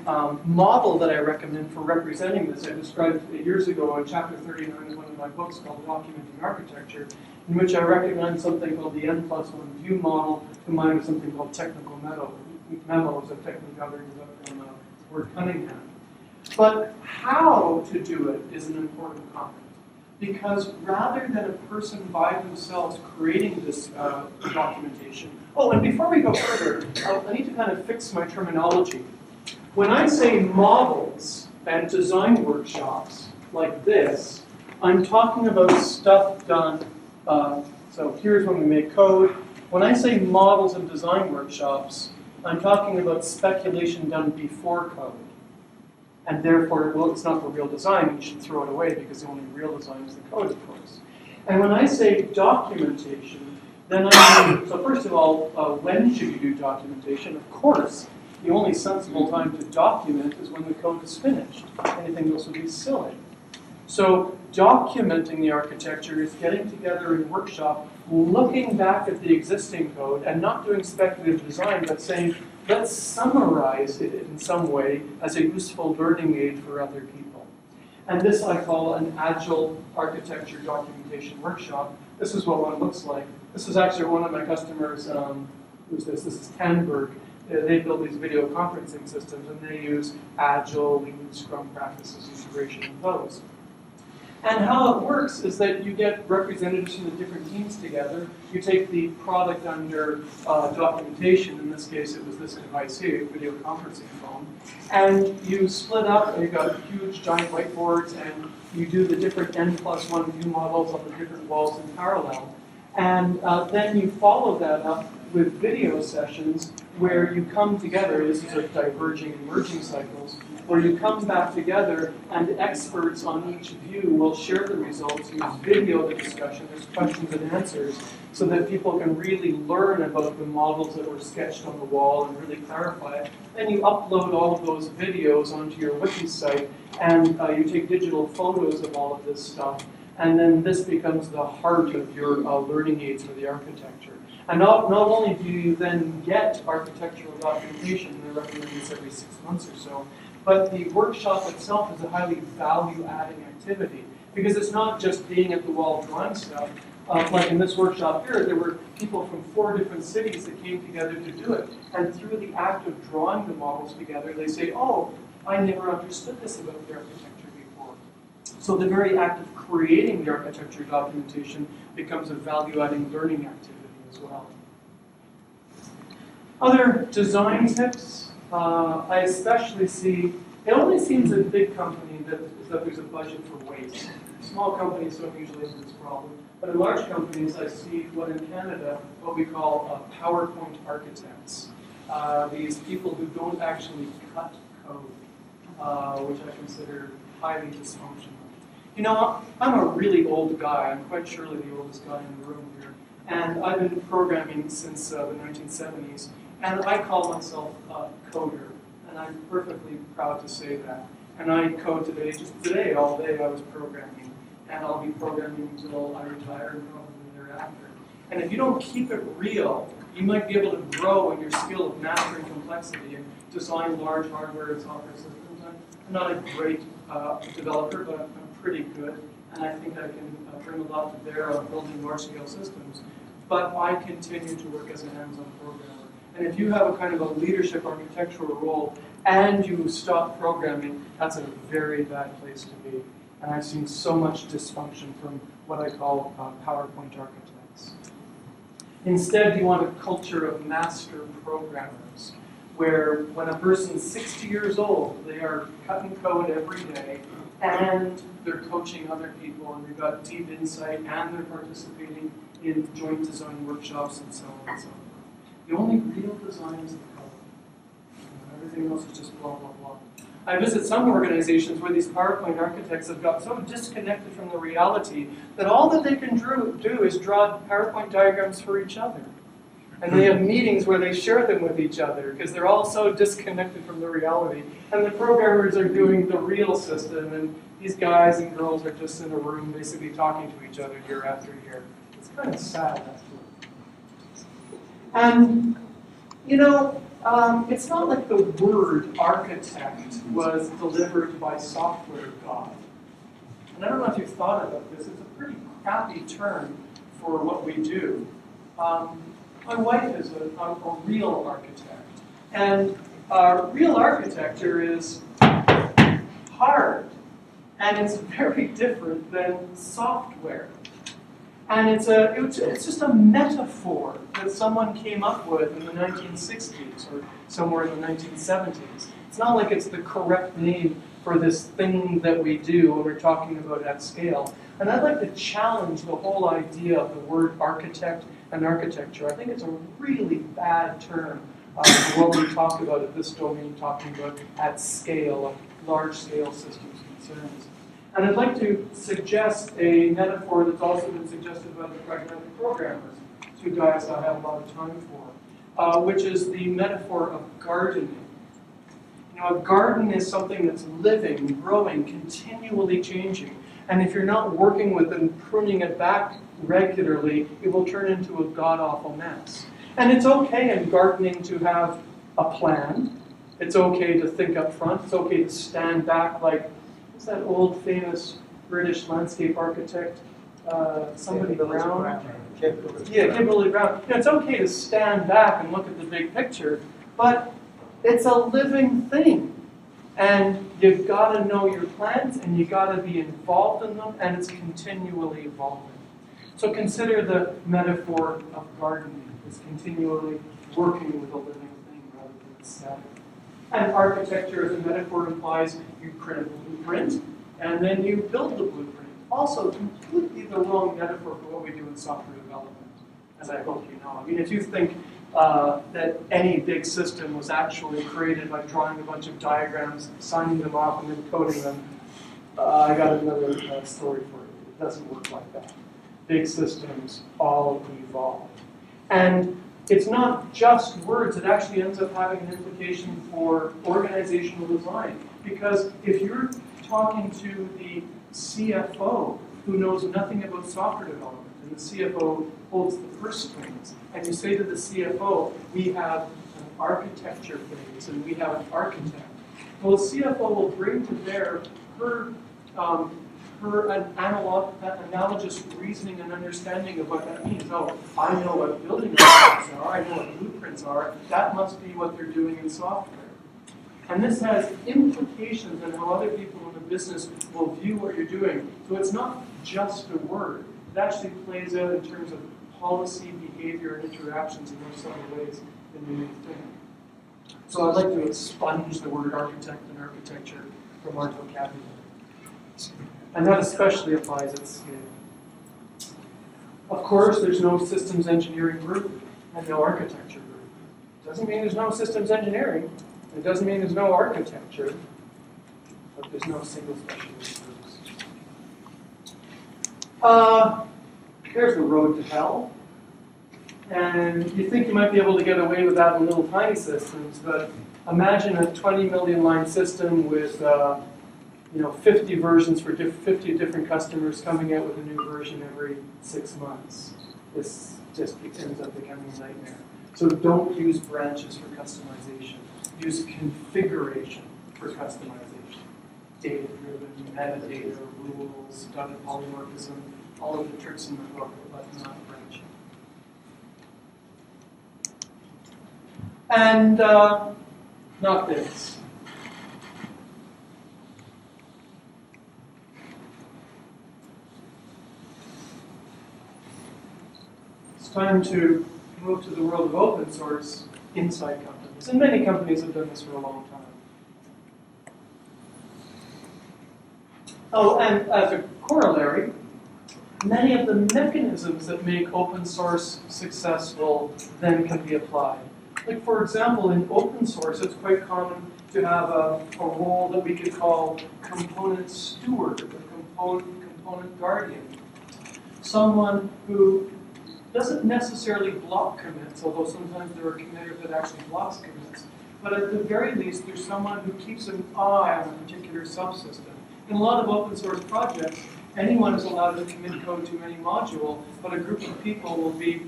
model that I recommend for representing this, I described years ago in chapter 39 of one of my books called Documenting Architecture, in which I recommend something called the N+1 view model combined with something called technical memos, a technique I learned from Ward Cunningham. But how to do it is an important comment. Because rather than a person by themselves creating this documentation, and before we go further, I need to kind of fix my terminology. When I say models and design workshops like this, I'm talking about stuff done. So here's when we make code. When I say models and design workshops, I'm talking about speculation done before code. And therefore, well, it's not the real design, you should throw it away because the only real design is the code, of course. And when I say documentation, then I mean, so first of all, when should you do documentation? Of course, the only sensible time to document is when the code is finished. Anything else would be silly. So documenting the architecture is getting together in a workshop, looking back at the existing code, and not doing speculative design, but saying, let's summarize it in some way as a useful learning aid for other people. And this I call an Agile architecture documentation workshop. This is what one looks like. This is actually one of my customers, who's this? This is Tandberg. they build these video conferencing systems, and they use Agile, Lean, Scrum practices, integration of those. And how it works is that you get representatives from the different teams together. You take the product under documentation. In this case, it was this device here, video conferencing phone. And you split up, and you've got huge, giant whiteboards, and you do the different N+1 view models on the different walls in parallel. And then you follow that up with video sessions where you come together. This is like diverging and merging cycles, where you come back together and experts on each view will share the results, use video the discussion, there's questions and answers, so that people can really learn about the models that were sketched on the wall and really clarify it. Then you upload all of those videos onto your wiki site, and you take digital photos of all of this stuff, and then this becomes the heart of your learning aids for the architecture. And not only do you then get architectural documentation, they recommend this every 6 months or so, but the workshop itself is a highly value-adding activity, because it's not just being at the wall drawing stuff. Like in this workshop here, there were people from 4 different cities that came together to do it. And through the act of drawing the models together, they say, oh, I never understood this about the architecture before. So the very act of creating the architecture documentation becomes a value-adding learning activity as well. Other design tips. I especially see, it only seems in big companies that there's a budget for waste. Small companies don't usually have this problem. But in large companies, I see what in Canada, what we call PowerPoint architects. These people who don't actually cut code, which I consider highly dysfunctional. You know, I'm a really old guy. I'm quite surely the oldest guy in the room here. And I've been programming since the 1970s. And I call myself a coder, and I'm perfectly proud to say that. And I code today, just today, all day I was programming. And I'll be programming until I retire and probably thereafter. And if you don't keep it real, you might be able to grow in your skill of mastering complexity and design large hardware and software systems. I'm not a great developer, but I'm pretty good. And I think I can bring a lot to bear on building large-scale systems. But I continue to work as a hands-on programmer. And if you have a kind of a leadership architectural role and you stop programming, that's a very bad place to be. And I've seen so much dysfunction from what I call PowerPoint architects. Instead, you want a culture of master programmers, where when a person's 60 years old, they are cutting code every day, and they're coaching other people, and they've got deep insight, and they're participating in joint design workshops, and so on and so forth. The only real design is the code. Everything else is just blah, blah, blah. I visit some organizations where these PowerPoint architects have got so disconnected from the reality that all that they can do is draw PowerPoint diagrams for each other. And they have meetings where they share them with each other because they're all so disconnected from the reality. And the programmers are doing the real system, and these guys and girls are just in a room basically talking to each other year after year. It's kind of sad, actually. And, you know, it's not like the word architect was delivered by software god. And I don't know if you've thought about this. It's a pretty crappy term for what we do. My wife is a real architect. And real architecture is hard. And it's very different than software. And it's just a metaphor that someone came up with in the 1960s or somewhere in the 1970s. It's not like it's the correct name for this thing that we do when we're talking about at scale. And I'd like to challenge the whole idea of the word architect and architecture. I think it's a really bad term for what we talk about at this domain, talking about at scale, large-scale systems concerns. And I'd like to suggest a metaphor that's also been suggested by the pragmatic programmers, 2 guys I have a lot of time for, which is the metaphor of gardening. You know, a garden is something that's living, growing, continually changing. And if you're not working with and pruning it back regularly, it will turn into a god-awful mess. And it's okay in gardening to have a plan. It's okay to think up front. It's okay to stand back like, what's that old famous British landscape architect? Somebody Brown? Yeah, Kimberly Brown. You know, it's okay to stand back and look at the big picture, But it's a living thing. And you've got to know your plans, and you've got to be involved in them, and it's continually evolving. So consider the metaphor of gardening. It's continually working with a living thing rather than static. And architecture as a metaphor implies you print a blueprint, and then you build the blueprint. Also, completely the wrong metaphor for what we do in software development, as I hope you know. I mean, if you think that any big system was actually created by drawing a bunch of diagrams, signing them off, and then coding them, I got another story for you. It doesn't work like that. Big systems all evolve. And it's not just words, it actually ends up having an implication for organizational design. Because if you're talking to the CFO who knows nothing about software development, and the CFO holds the purse strings, and you say to the CFO, we have an architecture phase, and we have an architect. Well, the CFO will bring to bear her analogous reasoning and understanding of what that means. Oh, I know what building architects are, I know what blueprints are, that must be what they're doing in software. And this has implications on how other people in the business will view what you're doing. So it's not just a word. It actually plays out in terms of policy, behavior, and interactions in those other ways than you may think. So I'd like to expunge the word architect and architecture from our vocabulary. And that especially applies at scale. Of course, there's no systems engineering group and no architecture group. Doesn't mean there's no systems engineering. It doesn't mean there's no architecture, but there's no single specialist groups. Here's the road to hell. And you think you might be able to get away with that in little tiny systems, but imagine a 20 million line system with 50 versions for 50 different customers coming out with a new version every 6 months. This just ends up becoming a nightmare. So don't use branches for customization. Use configuration for customization. Data-driven, metadata, rules, data polymorphism, all of the tricks in the book, but not branching. And not this. It's time to move to the world of open source inside companies. And many companies have done this for a long time. Oh, and as a corollary, many of the mechanisms that make open source successful then can be applied. Like, for example, in open source, it's quite common to have a role that we could call component steward or component guardian. Someone who doesn't necessarily block commits, although sometimes there are committers that actually blocks commits. But at the very least, there's someone who keeps an eye on a particular subsystem. In a lot of open source projects, anyone is allowed to commit code to any module, but a group of people will be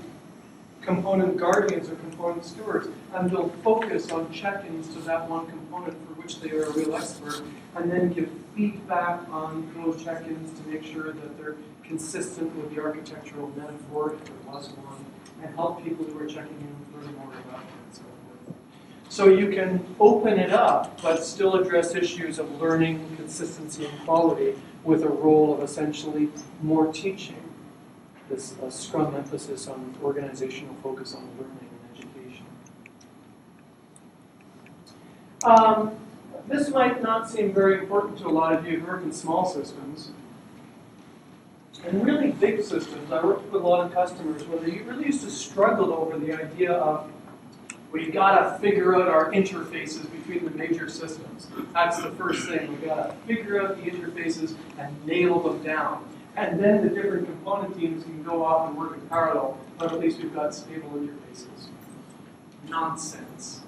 component guardians or component stewards, and they'll focus on check-ins to that one component for which they are a real expert, and then give feedback on those check-ins to make sure that they're consistent with the architectural metaphor, if there was one, and help people who are checking in learn more about it and so forth. So you can open it up, but still address issues of learning, consistency, and quality with a role of essentially more teaching. This Scrum emphasis on organizational focus on learning and education. This might not seem very important to a lot of you who work in small systems. In really big systems, I worked with a lot of customers where they really used to struggle over the idea of, we gotta figure out our interfaces between the major systems. That's the first thing. We gotta figure out the interfaces and nail them down. And then the different component teams can go off and work in parallel, but at least we've got stable interfaces. Nonsense.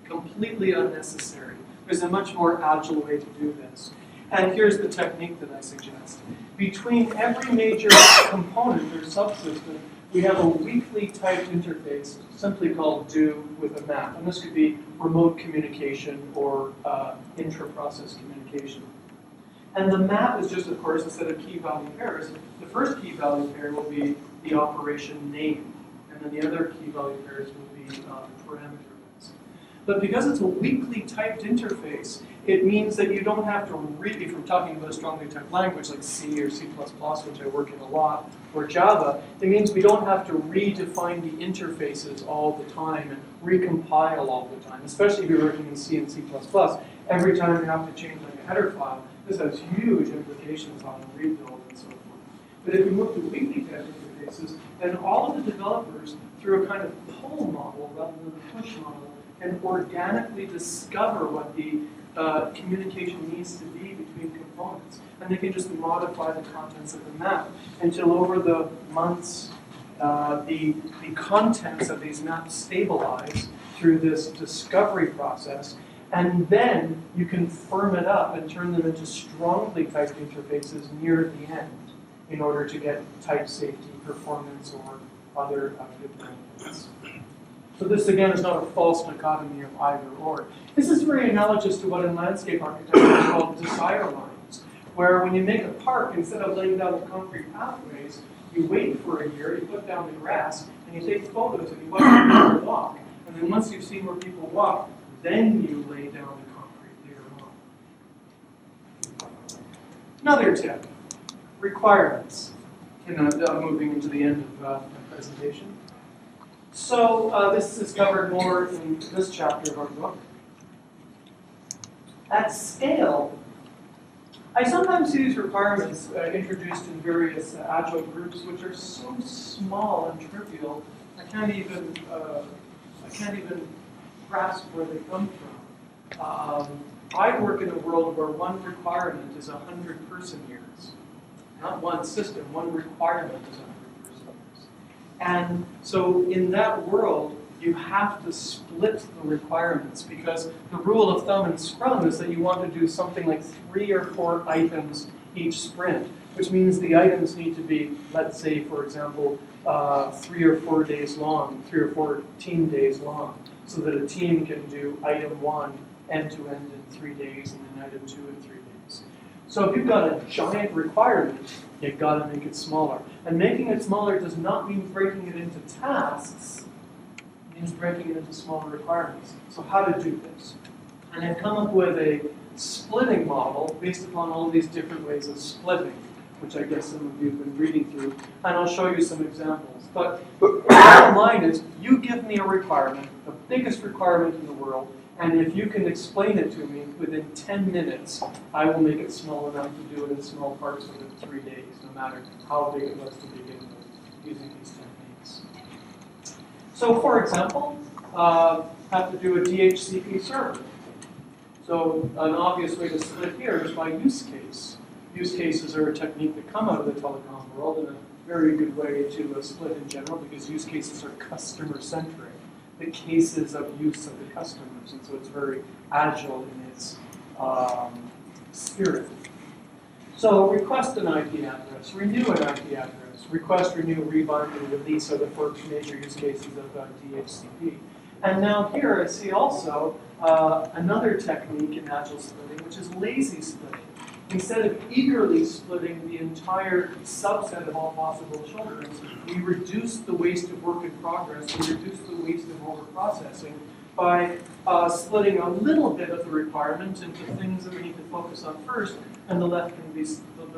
Completely unnecessary. There's a much more agile way to do this. And here's the technique that I suggest. Between every major component or subsystem, we have a weakly typed interface, simply called do, with a map. And this could be remote communication or intra-process communication. And the map is just, of course, instead of key value pairs, the first key value pair will be the operation name, and then the other key value pairs will be parameter ones. But because it's a weakly typed interface, it means that you don't have to read, if we're talking about a strongly typed language like C or C++, which I work in a lot, or Java, it means we don't have to redefine the interfaces all the time and recompile all the time, especially if you're working in C and C++. Every time you have to change like a header file, this has huge implications on rebuild and so forth. But if you move to weakly typed interfaces, then all of the developers, through a kind of pull model rather than a push model, can organically discover what the communication needs to be between components. And they can just modify the contents of the map until over the months, the contents of these maps stabilize through this discovery process. And then you can firm it up and turn them into strongly typed interfaces near the end in order to get type safety, performance, or other good benefits. So this, again, is not a false dichotomy of either or. This is very analogous to what in landscape architecture is called desire lines, where when you make a park, instead of laying down the concrete pathways, you wait for a year, you put down the grass, and you take photos, and you watch people walk. And then once you've seen where people walk, then you lay down the concrete later on. Another tip, requirements. Moving into the end of my presentation. So this is covered more in this chapter of our book. At scale, I sometimes see these requirements introduced in various agile groups, which are so small and trivial, I can't even grasp where they come from. I work in a world where one requirement is 100 person years. Not one system, one requirement is 100 person years. And so in that world, you have to split the requirements, because the rule of thumb in Scrum is that you want to do something like 3 or 4 items each sprint, which means the items need to be, let's say, for example, 3 or 4 days long, 3 or 4 team days long, so that a team can do item 1 end-to-end in 3 days, and then item 2 in 3 days. So if you've got a giant requirement, you've got to make it smaller. And making it smaller does not mean breaking it into tasks. It means breaking it into smaller requirements. So how to do this? And I've come up with a splitting model based upon all of these different ways of splitting, which I guess some of you have been reading through. And I'll show you some examples. But the bottom line is, you give me a requirement, the biggest requirement in the world, and if you can explain it to me within 10 minutes, I will make it small enough to do it in small parts within 3 days, no matter how big it was to begin with, using these techniques. So for example, have to do a DHCP server. So an obvious way to split here is by use case. Use cases are a technique that come out of the telecom world, and a very good way to split in general, because use cases are customer-centric. The cases of use of the customers, and so it's very agile in its spirit. So request an IP address, renew an IP address, request, renew, rebind, and release are the 4 major use cases of DHCP. And now here I see also another technique in agile splitting, which is lazy splitting. Instead of eagerly splitting the entire subset of all possible children, we reduce the waste of work in progress, we reduce the waste of overprocessing by splitting a little bit of the requirement into things that we need to focus on first, and the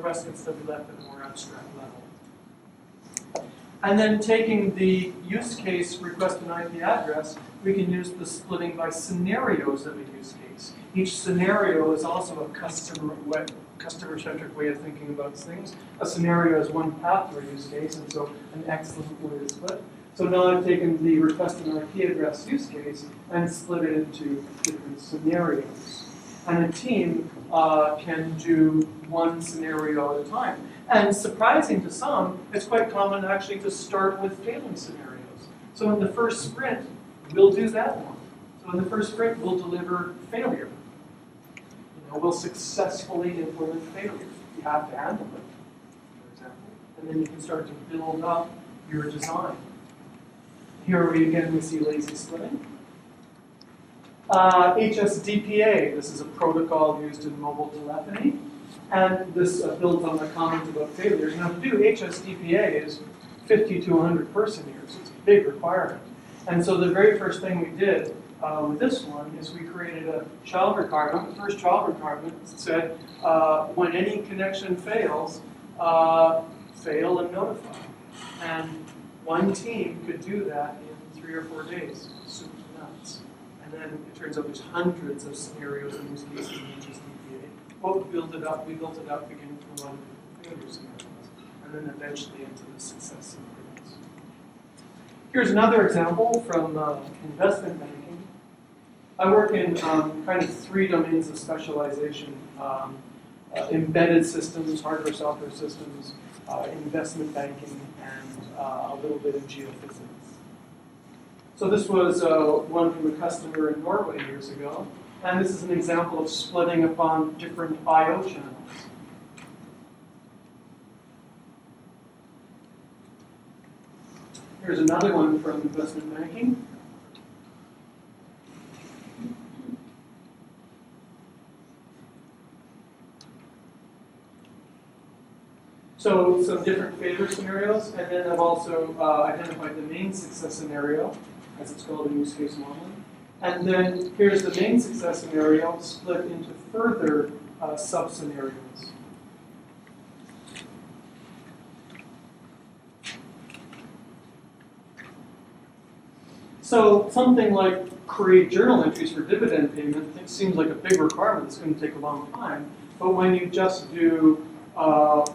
rest can still be left at a more abstract level. And then taking the use case request an IP address, we can use the splitting by scenarios of a use case. Each scenario is also a customer-centric way of thinking about things. A scenario is one path to a use case, and so an excellent way to split. So now I've taken the request an IP address use case and split it into different scenarios. And a team can do one scenario at a time. And surprising to some, it's quite common actually to start with failing scenarios. So in the first sprint, we'll do that one. So in the first sprint, we'll deliver failure. We'll successfully implement failure. You have to handle it, for example. And then you can start to build up your design. Here we see lazy splitting. HSDPA, this is a protocol used in mobile telephony. And this builds on the comment about failures. Now to do HSDPA is 50 to 100 person years. So it's a big requirement. And so the very first thing we did with this one is we created a child requirement. The first child requirement said, when any connection fails, fail and notify. And one team could do that in 3 or 4 days. Super nuts. And then it turns out there's hundreds of scenarios and use cases in just EPA. Well, we built it up beginning from one failure scenarios, and then eventually into the success scenarios. Here's another example from investment banking. I work in kind of 3 domains of specialization: embedded systems, hardware, software systems, investment banking, and a little bit of geophysics. So this was one from a customer in Norway years ago, and this is an example of splitting upon different I/O channels. Here's another one from investment banking. So some different failure scenarios, and then I've also identified the main success scenario, as it's called in use case modeling. And then here's the main success scenario split into further sub-scenarios. So something like create journal entries for dividend payment, it seems like a big requirement that's going to take a long time. But when you just do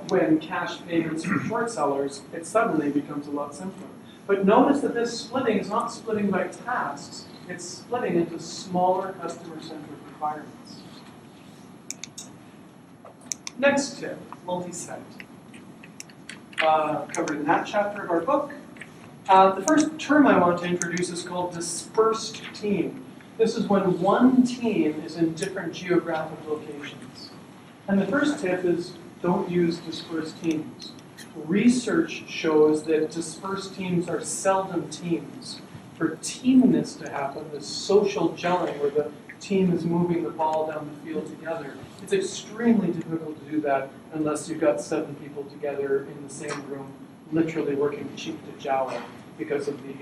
when cash payments for short sellers, it suddenly becomes a lot simpler. But notice that this splitting is not splitting by tasks, it's splitting into smaller customer-centric requirements. Next tip, multisite. Covered in that chapter of our book. The first term I want to introduce is called dispersed team. This is when one team is in different geographic locations. And the first tip is don't use dispersed teams. Research shows that dispersed teams are seldom teams. For teamness to happen, this social gelling where the team is moving the ball down the field together, it's extremely difficult to do that unless you've got 7 people together in the same room, literally working cheek to jowl because of the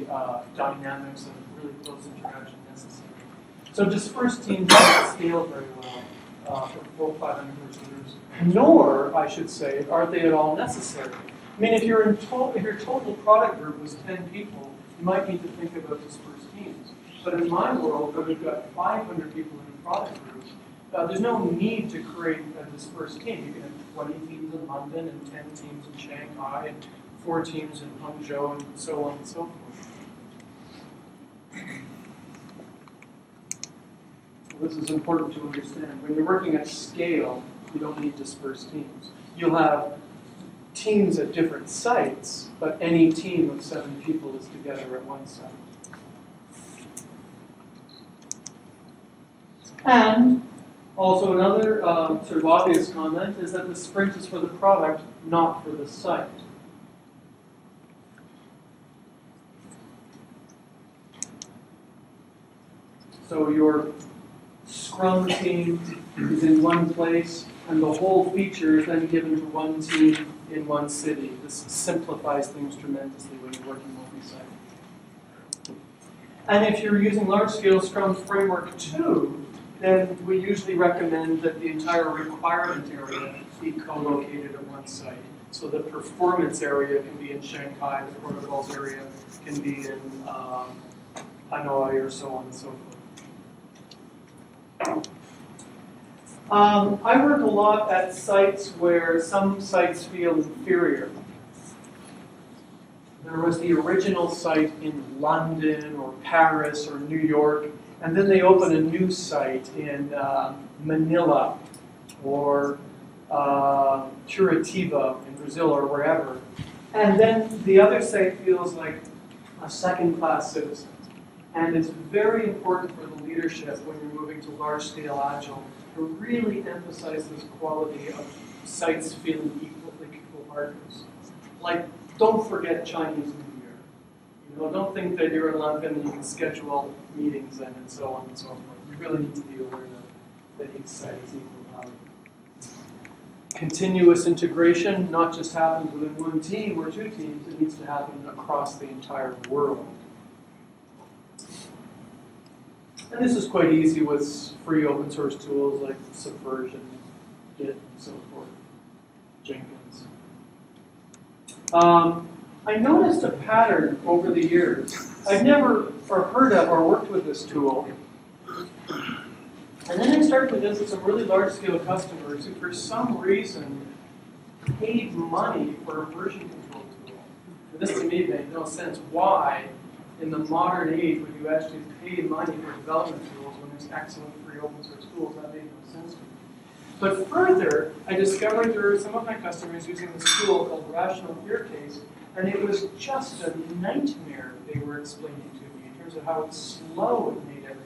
dynamics and really close interaction necessary. So dispersed teams don't scale very well for 500 person groups. Nor, I should say, are they at all necessary. I mean, if your total product group was 10 people, you might need to think about dispersed teams. But in my world, where we've got 500 people in a product group, there's no need to create a dispersed team. You can have 20 teams in London and 10 teams in Shanghai and 4 teams in Hangzhou and so on and so forth. This is important to understand. When you're working at scale, you don't need dispersed teams. You'll have teams at different sites, but any team of 7 people is together at one site. And also another sort of obvious comment is that the sprint is for the product, not for the site. So your Scrum team is in one place, and the whole feature is then given to one team in one city. This simplifies things tremendously when you're working multi-site. And if you're using large-scale Scrum Framework 2, then we usually recommend that the entire requirement area be co-located at one site. So the performance area can be in Shanghai, the protocols area can be in Hanoi, or so on and so forth. I work a lot at sites where some sites feel inferior. There was the original site in London or Paris or New York, and then they open a new site in Manila or Curitiba in Brazil or wherever. And then the other site feels like a second-class citizen. And it's very important for the leadership when you're moving to large-scale Agile to really emphasize this quality of sites feeling equal partners. Like, don't forget Chinese New Year. You know, don't think that you're in London and you can schedule meetings and so on and so forth. You really need to be aware that each site is equal value. Continuous integration not just happens within one team or 2 teams, it needs to happen across the entire world. And this is quite easy with free open source tools like Subversion, Git, and so forth, Jenkins. I noticed a pattern over the years. I've never heard of or worked with this tool. And then I started to visit some really large-scale customers who, for some reason, paid money for a version control tool. And this, to me, made no sense. Why, in the modern age, would you actually pay money for development tools when there's excellent free open-source tools? That made no sense to me. But further, I discovered there were some of my customers using this tool called Rational Clear Case, and it was just a nightmare they were explaining to me in terms of how slow it made everything.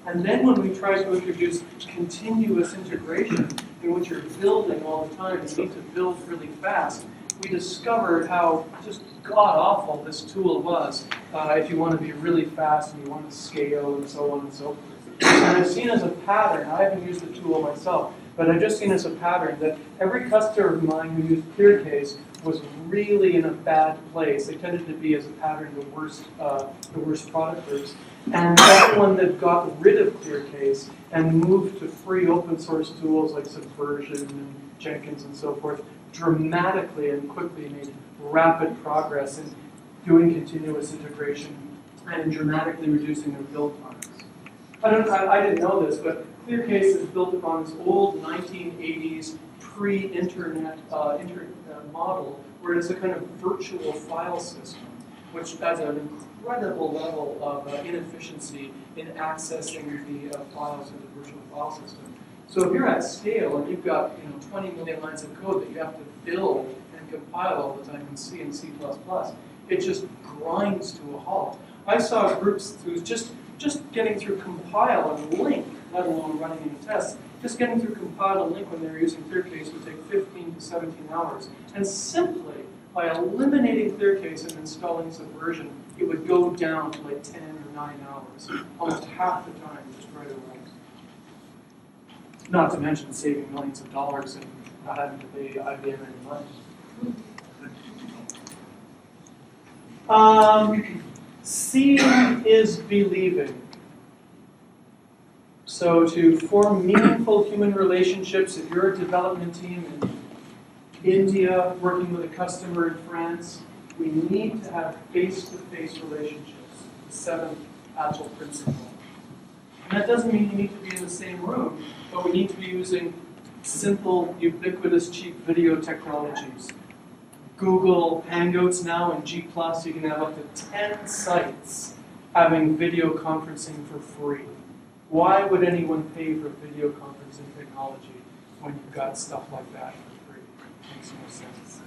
And then when we tried to introduce continuous integration, in which you're building all the time, you need to build really fast, we discovered how just god-awful this tool was if you want to be really fast and you want to scale and so on and so forth. And I've seen as a pattern, I haven't used the tool myself, but I've just seen as a pattern that every customer of mine who used ClearCase was really in a bad place. They tended to be, as a pattern, the worst product groups. And everyone that got rid of ClearCase and moved to free open source tools like Subversion and Jenkins and so forth dramatically and quickly made rapid progress in doing continuous integration and in dramatically reducing their build times. I didn't know this, but ClearCase is built upon this old 1980s pre-internet model where it's a kind of virtual file system, which adds an incredible level of inefficiency in accessing the files in the virtual file system. So if you're at scale and you've got 20 million lines of code that you have to build and compile all the time in C and C++, it just grinds to a halt. I saw groups who's just getting through compile and link, let alone running any tests, just getting through compile and link when they were using ClearCase would take 15 to 17 hours. And simply by eliminating ClearCase and installing Subversion, it would go down to like 10 or 9 hours, almost half the time just right away. Not to mention saving millions of dollars and not having to pay IBM any money. Seeing is believing. So to form meaningful human relationships, if you're a development team in India working with a customer in France, we need to have face-to-face relationships, the 7th Agile principle. And that doesn't mean you need to be in the same room, but we need to be using simple, ubiquitous, cheap video technologies. Google Hangouts now and G+, you can have up to 10 sites having video conferencing for free. Why would anyone pay for video conferencing technology when you've got stuff like that for free? Makes no sense.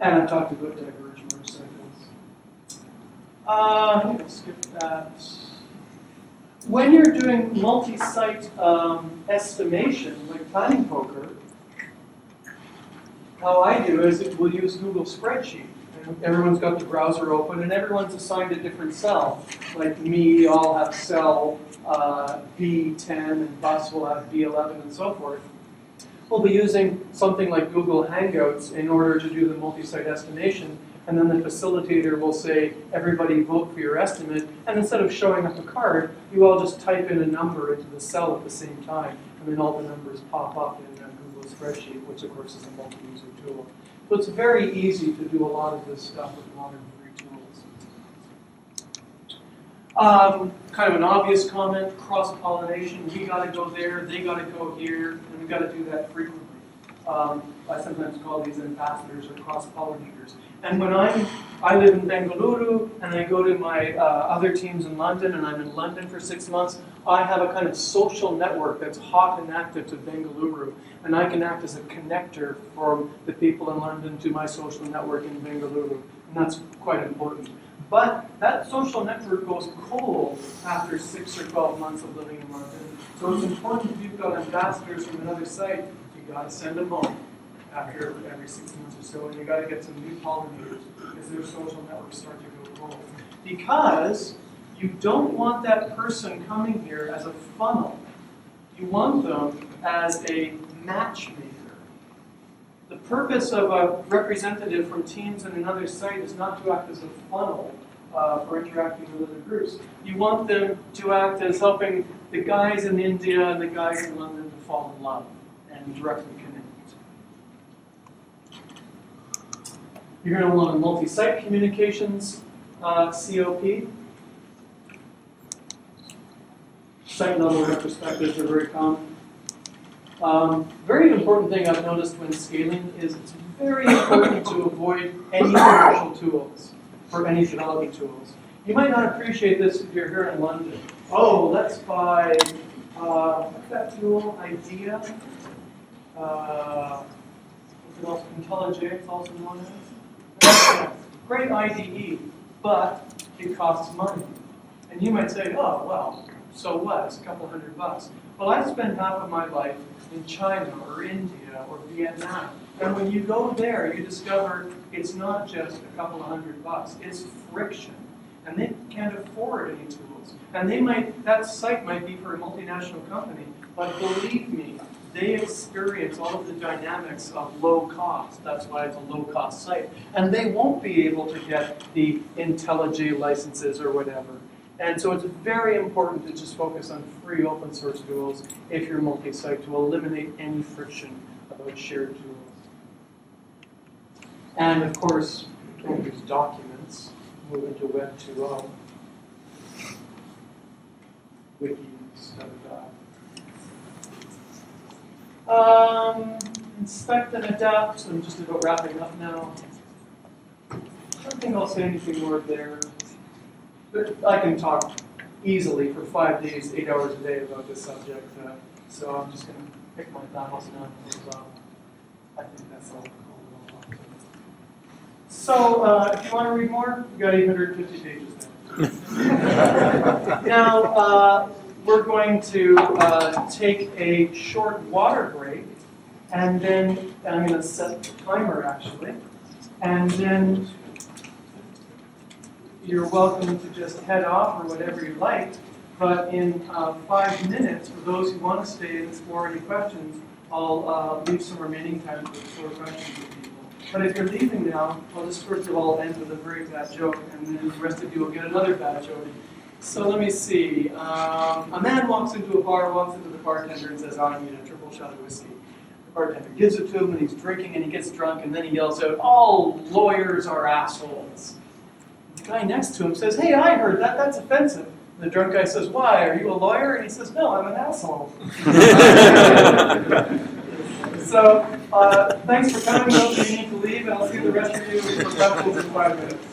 And I've talked about diverge merge cycles. I'm going to skip that. When you're doing multi-site estimation, like planning poker, how I do is we'll use Google Spreadsheet. And everyone's got the browser open, and everyone's assigned a different cell. Like me, I'll have cell B10, and Bus will have B11, and so forth. We'll be using something like Google Hangouts in order to do the multi-site estimation, and then the facilitator will say, everybody vote for your estimate, and instead of showing up a card, you all just type in a number into the cell at the same time, and then all the numbers pop up in Google Spreadsheet, which of course is a multi-user tool. So it's very easy to do a lot of this stuff with modern free tools. Kind of an obvious comment, cross-pollination. We got to go there, they got to go here, and we got to do that frequently. I sometimes call these ambassadors or cross-pollinators. And when I live in Bengaluru, and I go to my other teams in London, and I'm in London for 6 months, I have a kind of social network that's hot and active to Bengaluru, and I can act as a connector for the people in London to my social network in Bengaluru, and that's quite important. But that social network goes cold after 6 or 12 months of living in London, so it's important if you've got ambassadors from another site, you got to send them home after every 6 months or so, and you got to get some new pollinators because their social networks start to go cold. Because you don't want that person coming here as a funnel. You want them as a matchmaker. The purpose of a representative from teams in another site is not to act as a funnel, for interacting with other groups. You want them to act as helping the guys in India and the guys in London to fall in love and directly connect. You're going to want a multi-site communications COP. Site level retrospectives are very common. Very important thing I've noticed when scaling is it's very important to avoid any commercial tools or any development tools. You might not appreciate this if you're here in London. Oh, let's buy, what's that tool, IDEA? What's it also, IntelliJ, it's also known as. Great IDE, but it costs money. And you might say, oh, well, so what? It's a couple $100. Well, I've spent half of my life in China or India or Vietnam. And when you go there, you discover it's not just a couple $100. It's friction. And they can't afford any tools. And they might, that site might be for a multinational company, but believe me, they experience all of the dynamics of low cost. That's why it's a low-cost site. And they won't be able to get the IntelliJ licenses or whatever. And so it's very important to just focus on free open source tools if you're multi-site to eliminate any friction about shared tools. And of course, don't use documents. Move into Web 2.0. Wikis, inspect and adapt. I'm just about wrapping up now. I don't think I'll say anything more there. But I can talk easily for 5 days, 8 hours a day about this subject. So I'm just going to pick my battles now and close off. I think that's all. So if you want to read more, we've got 850 pages there. Now, we're going to take a short water break, and then I'm going to set the timer, actually. And then you're welcome to just head off or whatever you like. But in 5 minutes, for those who want to stay and explore any questions, I'll leave some remaining time to explore questions with people. But if you're leaving now, I'll just first of all end with a very bad joke, and then the rest of you will get another bad joke. So let me see. A man walks into a bar, walks into the bartender and says, I need a triple shot of whiskey. The bartender gives it to him, and he's drinking, and he gets drunk, and then he yells out, all lawyers are assholes. The guy next to him says, hey, I heard that. That's offensive. And the drunk guy says, why? Are you a lawyer? And he says, no, I'm an asshole. So thanks for coming. Those of you need to leave, and I'll see the rest of you for questions in 5 minutes.